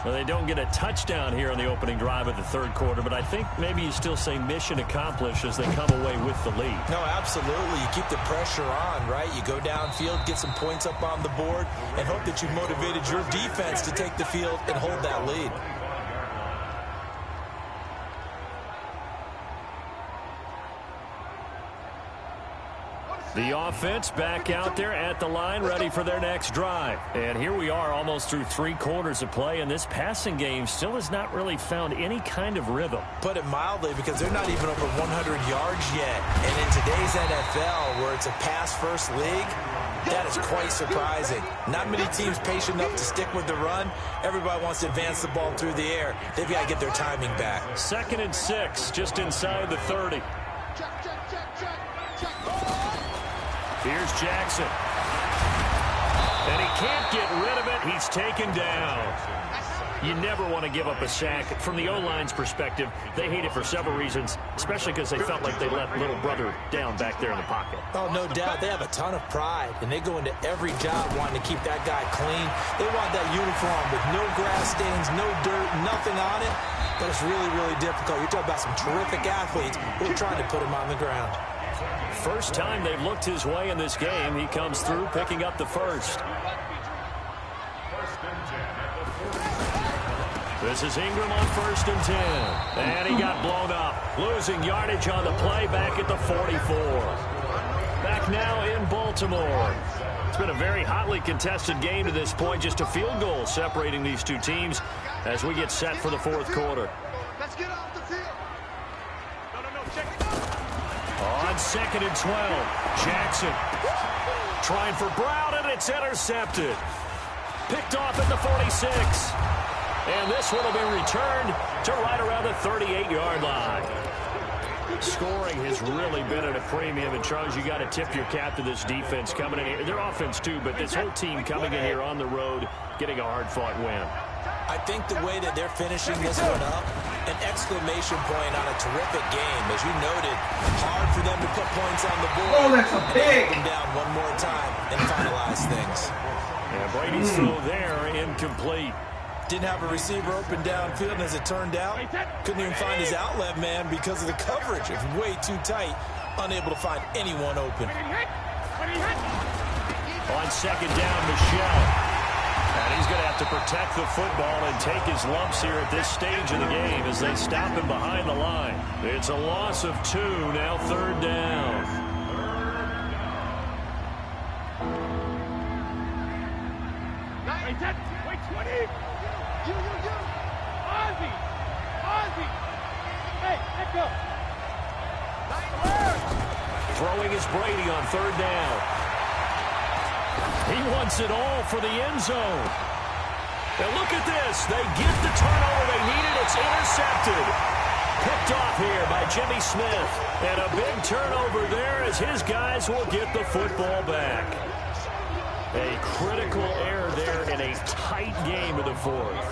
Well, they don't get a touchdown here on the opening drive of the 3rd quarter, but I think maybe you still say mission accomplished as they come away with the lead.
No, absolutely. You keep the pressure on, right? You go downfield, get some points up on the board, and hope that you've motivated your defense to take the field and hold that lead.
The offense back out there at the line, ready for their next drive. And here we are almost through 3 quarters of play, and this passing game still has not really found any kind of rhythm.
Put it mildly, because they're not even over 100 yards yet. And in today's NFL, where it's a pass-first league, that is quite surprising. Not many teams patient enough to stick with the run. Everybody wants to advance the ball through the air. They've got to get their timing back.
2nd and 6, just inside the 30. Here's Jackson. And he can't get rid of it. He's taken down. You never want to give up a sack. From the O-line's perspective, they hate it for several reasons, especially because they felt like they let little brother down back there in the pocket.
Oh, no doubt. They have a ton of pride, and they go into every job wanting to keep that guy clean. They want that uniform with no grass stains, no dirt, nothing on it. But it's really, really difficult. You're talking about some terrific athletes who are trying to put him on the ground.
First time they've looked his way in this game. He comes through picking up the 1st. This is Ingram on 1st and 10. And he got blown up. Losing yardage on the play back at the 44. Back now in Baltimore. It's been a very hotly contested game to this point. Just a field goal separating these two teams as we get set for the fourth quarter.
Let's get off the field. No, check it.
On 2nd and 12, Jackson trying for Brown, and it's intercepted. Picked off at the 46. And this one will be returned to right around the 38-yard line. Scoring has really been at a premium. And, Charles, you got to tip your cap to this defense coming in here. Their offense, too, but this whole team coming in here on the road, getting a hard-fought win.
I think the way that they're finishing this one up, an exclamation point on a terrific game. As you noted, hard for them to put points on the board.
Oh, that's a pig!
Them down one more time and finalize things.
Yeah, Brady's throw there, incomplete.
Didn't have a receiver open downfield, and as it turned out, couldn't even find his outlet man because of the coverage. It's way too tight, unable to find anyone open.
On 2nd down, Michelle. And he's going to have to protect the football and take his lumps here at this stage of the game as they stop him behind the line. It's a loss of 2, now 3rd down.
Wait, 20. You. Ozzy. Hey, let go.
Throwing is Brady on 3rd down. He wants it all for the end zone. And look at this. They get the turnover they needed. It's intercepted. Picked off here by Jimmy Smith. And a big turnover there as his guys will get the football back. A critical error there in a tight game of the fourth.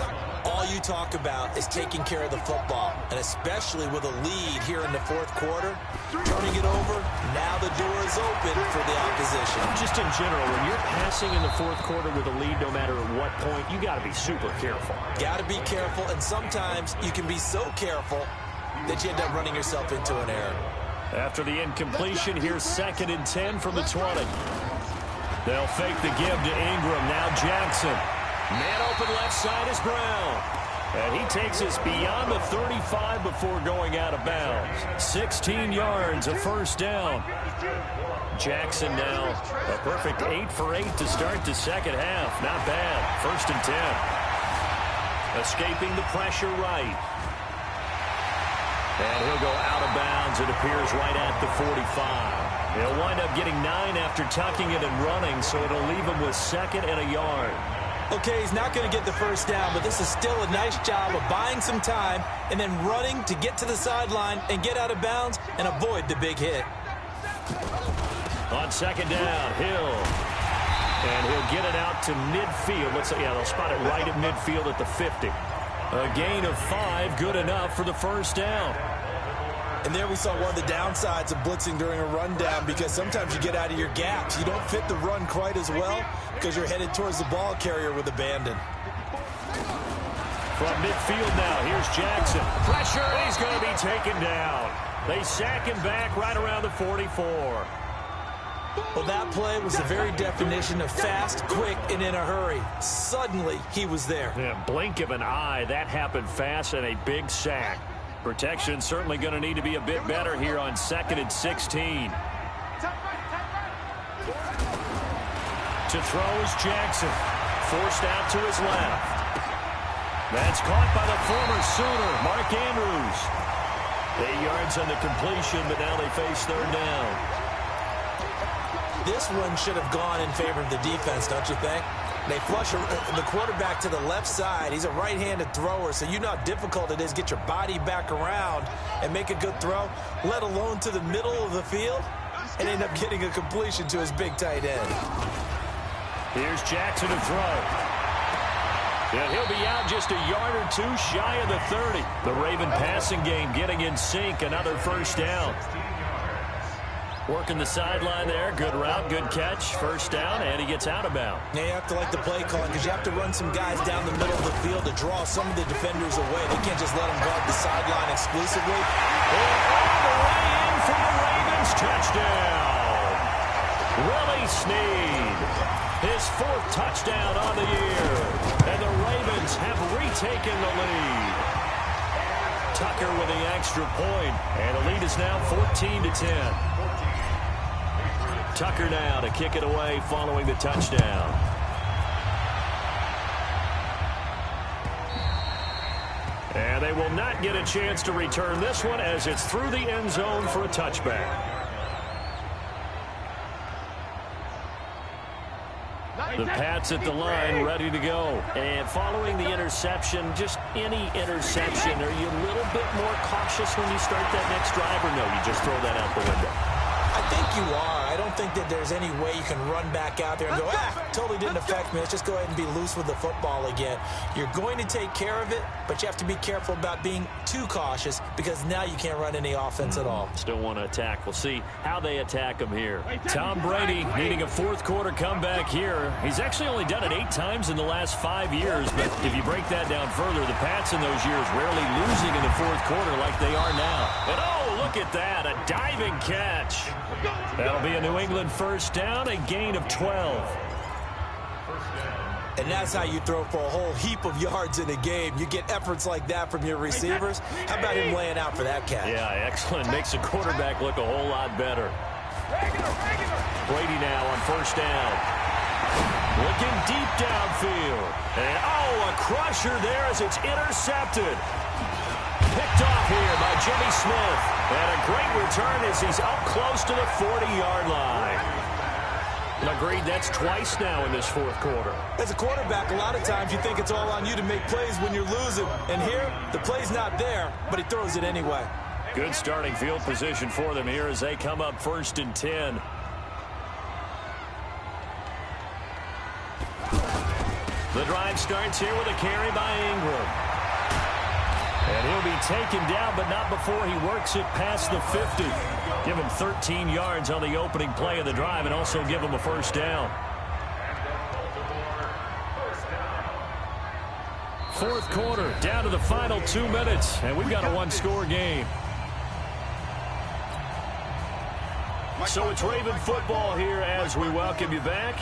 All you talk about is taking care of the football, and especially with a lead here in the fourth quarter, turning it over, now the door is open for the opposition.
Just in general, when you're passing in the fourth quarter with a lead, no matter at what point, you got to be super careful.
Got to be careful, and sometimes you can be so careful that you end up running yourself into an error.
After the incompletion, here's 2nd and 10 from the 20. They'll fake the give to Ingram. Now Jackson. Man open left side is Brown. And he takes us beyond the 35 before going out of bounds. 16 yards, a first down. Jackson now a perfect 8 for 8 to start the second half. Not bad. 1st and 10. Escaping the pressure right. And he'll go out of bounds. It appears right at the 45. He'll wind up getting 9 after tucking it and running, so it'll leave him with 2nd and a yard.
Okay, he's not going to get the first down, but this is still a nice job of buying some time and then running to get to the sideline and get out of bounds and avoid the big hit.
On 2nd down, Hill. And he'll get it out to midfield. They'll spot it right at midfield at the 50. A gain of 5, good enough for the first down.
And there we saw one of the downsides of blitzing during a rundown, because sometimes you get out of your gaps. You don't fit the run quite as well because you're headed towards the ball carrier with abandon.
From midfield now, here's Jackson. Pressure, and he's going to be taken down. They sack him back right around the 44.
Well, that play was the very definition of fast, quick, and in a hurry. Suddenly, he was there.
Yeah, blink of an eye, that happened fast, and a big sack. Protection certainly going to need to be a bit better here on 2nd and 16. To throw is Jackson. Forced out to his left. That's caught by the former Sooner, Mark Andrews. 8 yards on the completion, but now they face 3rd down.
This one should have gone in favor of the defense, don't you think? They flush the quarterback to the left side. He's a right-handed thrower, so you know how difficult it is to get your body back around and make a good throw, let alone to the middle of the field, and end up getting a completion to his big tight end.
Here's Jackson to throw. And he'll be out just a yard or 2 shy of the 30. The Raven passing game getting in sync, another first down. Working the sideline there. Good route, good catch. First down, and he gets out of bounds.
Now you have to like the play calling, because you have to run some guys down the middle of the field to draw some of the defenders away. They can't just let them guard the sideline exclusively.
And all the way in for the Ravens. Touchdown. Willie Snead. His 4th touchdown on the year. And the Ravens have retaken the lead. Tucker with the extra point. And the lead is now 14-10. Tucker now to kick it away following the touchdown. And they will not get a chance to return this one as it's through the end zone for a touchback. The Pats at the line, ready to go. And following the interception, just any interception, are you a little bit more cautious when you start that next drive, or no, you just throw that out the window?
I think you are. I don't think that there's any way you can run back out there and go, totally didn't affect me. Let's just go ahead and be loose with the football again. You're going to take care of it, but you have to be careful about being too cautious because now you can't run any offense at all.
Still want to attack. We'll see how they attack him here. Tom Brady needing a fourth quarter comeback here. He's actually only done it 8 times in the last 5 years, but if you break that down further, the Pats in those years rarely losing in the fourth quarter like they are now. And oh, look at that, a diving catch. That'll be a New England first down, a gain of 12.
And that's how you throw for a whole heap of yards in a game. You get efforts like that from your receivers. How about him laying out for that catch?
Yeah, excellent. Makes the quarterback look a whole lot better. Brady now on first down. Looking deep downfield. And oh, a crusher there as it's intercepted. Picked off here by Jimmy Smith. And a great return as he's up close to the 40-yard line. Agreed, that's twice now in this fourth quarter.
As a quarterback, a lot of times you think it's all on you to make plays when you're losing. And here, the play's not there, but he throws it anyway.
Good starting field position for them here as they come up 1st and 10. The drive starts here with a carry by Ingram. And he'll be taken down, but not before he works it past the 50. Give him 13 yards on the opening play of the drive and also give him a first down. Fourth quarter, down to the final 2 minutes, and we've got a one-score game. So it's Raven football here as we welcome you back.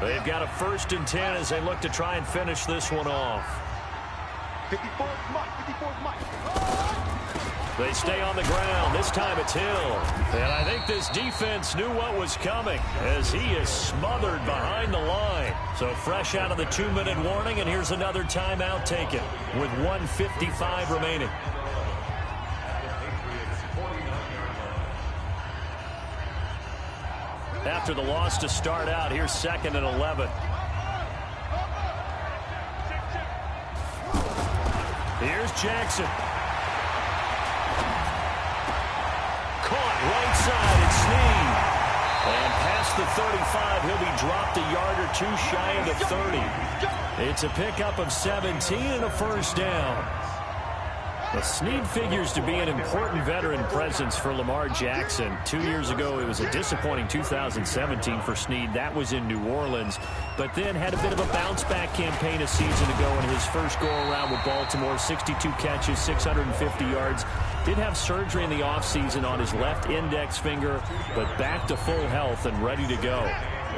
They've got a 1st and 10 as they look to try and finish this one off.
54's Mike.
They stay on the ground. This time it's Hill. And I think this defense knew what was coming as he is smothered behind the line. So fresh out of the 2-minute warning, and here's another timeout taken with 1:55 remaining. After the loss to start out, here's 2nd and 11. Here's Jackson. Caught right side, it's Snead. And past the 35, he'll be dropped a yard or 2 shy of the 30. It's a pickup of 17 and a first down. Well, Snead figures to be an important veteran presence for Lamar Jackson. 2 years ago, it was a disappointing 2017 for Snead. That was in New Orleans, but then had a bit of a bounce-back campaign a season ago in his first go-around with Baltimore. 62 catches, 650 yards. Did have surgery in the offseason on his left index finger, but back to full health and ready to go.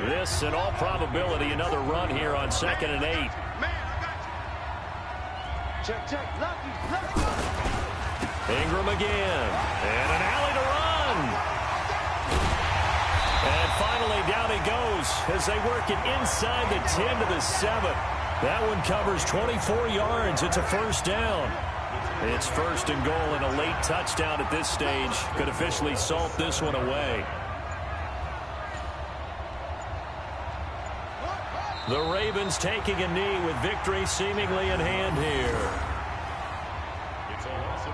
This, in all probability, another run here on 2nd and 8. Ingram again. And an alley to run. And finally down he goes as they work it inside the 10 to the 7. That one covers 24 yards. It's a first down. It's 1st and goal, and a late touchdown at this stage could officially salt this one away. The Ravens taking a knee with victory seemingly in hand here.
It's a loss of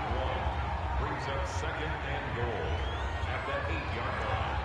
1. Brings up 2nd and goal at that 8-yard line.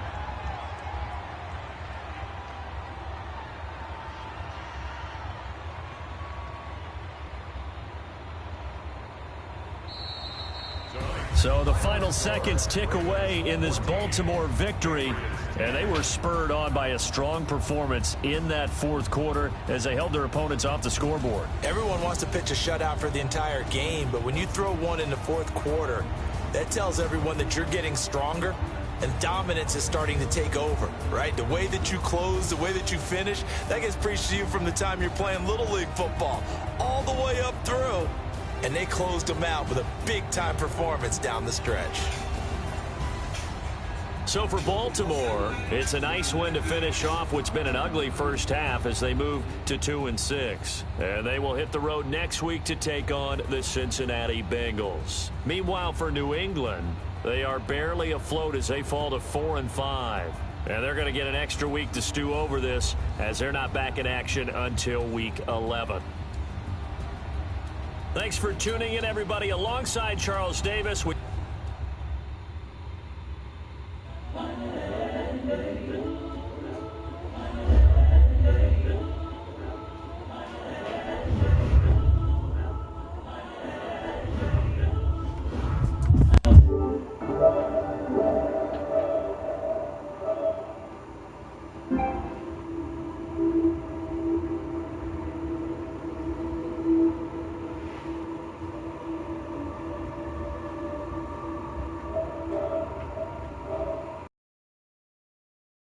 So the final seconds tick away in this Baltimore victory, and they were spurred on by a strong performance in that fourth quarter as they held their opponents off the scoreboard.
Everyone wants to pitch a shutout for the entire game, but when you throw one in the fourth quarter, that tells everyone that you're getting stronger and dominance is starting to take over, right? The way that you close, the way that you finish, that gets preached to you from the time you're playing Little League football all the way up through. And they closed them out with a big-time performance down the stretch.
So for Baltimore, it's a nice win to finish off what's been an ugly first half as they move to 2-6. And they will hit the road next week to take on the Cincinnati Bengals. Meanwhile, for New England, they are barely afloat as they fall to 4-5. And they're going to get an extra week to stew over this as they're not back in action until week 11. Thanks for tuning in, everybody. Alongside Charles Davis with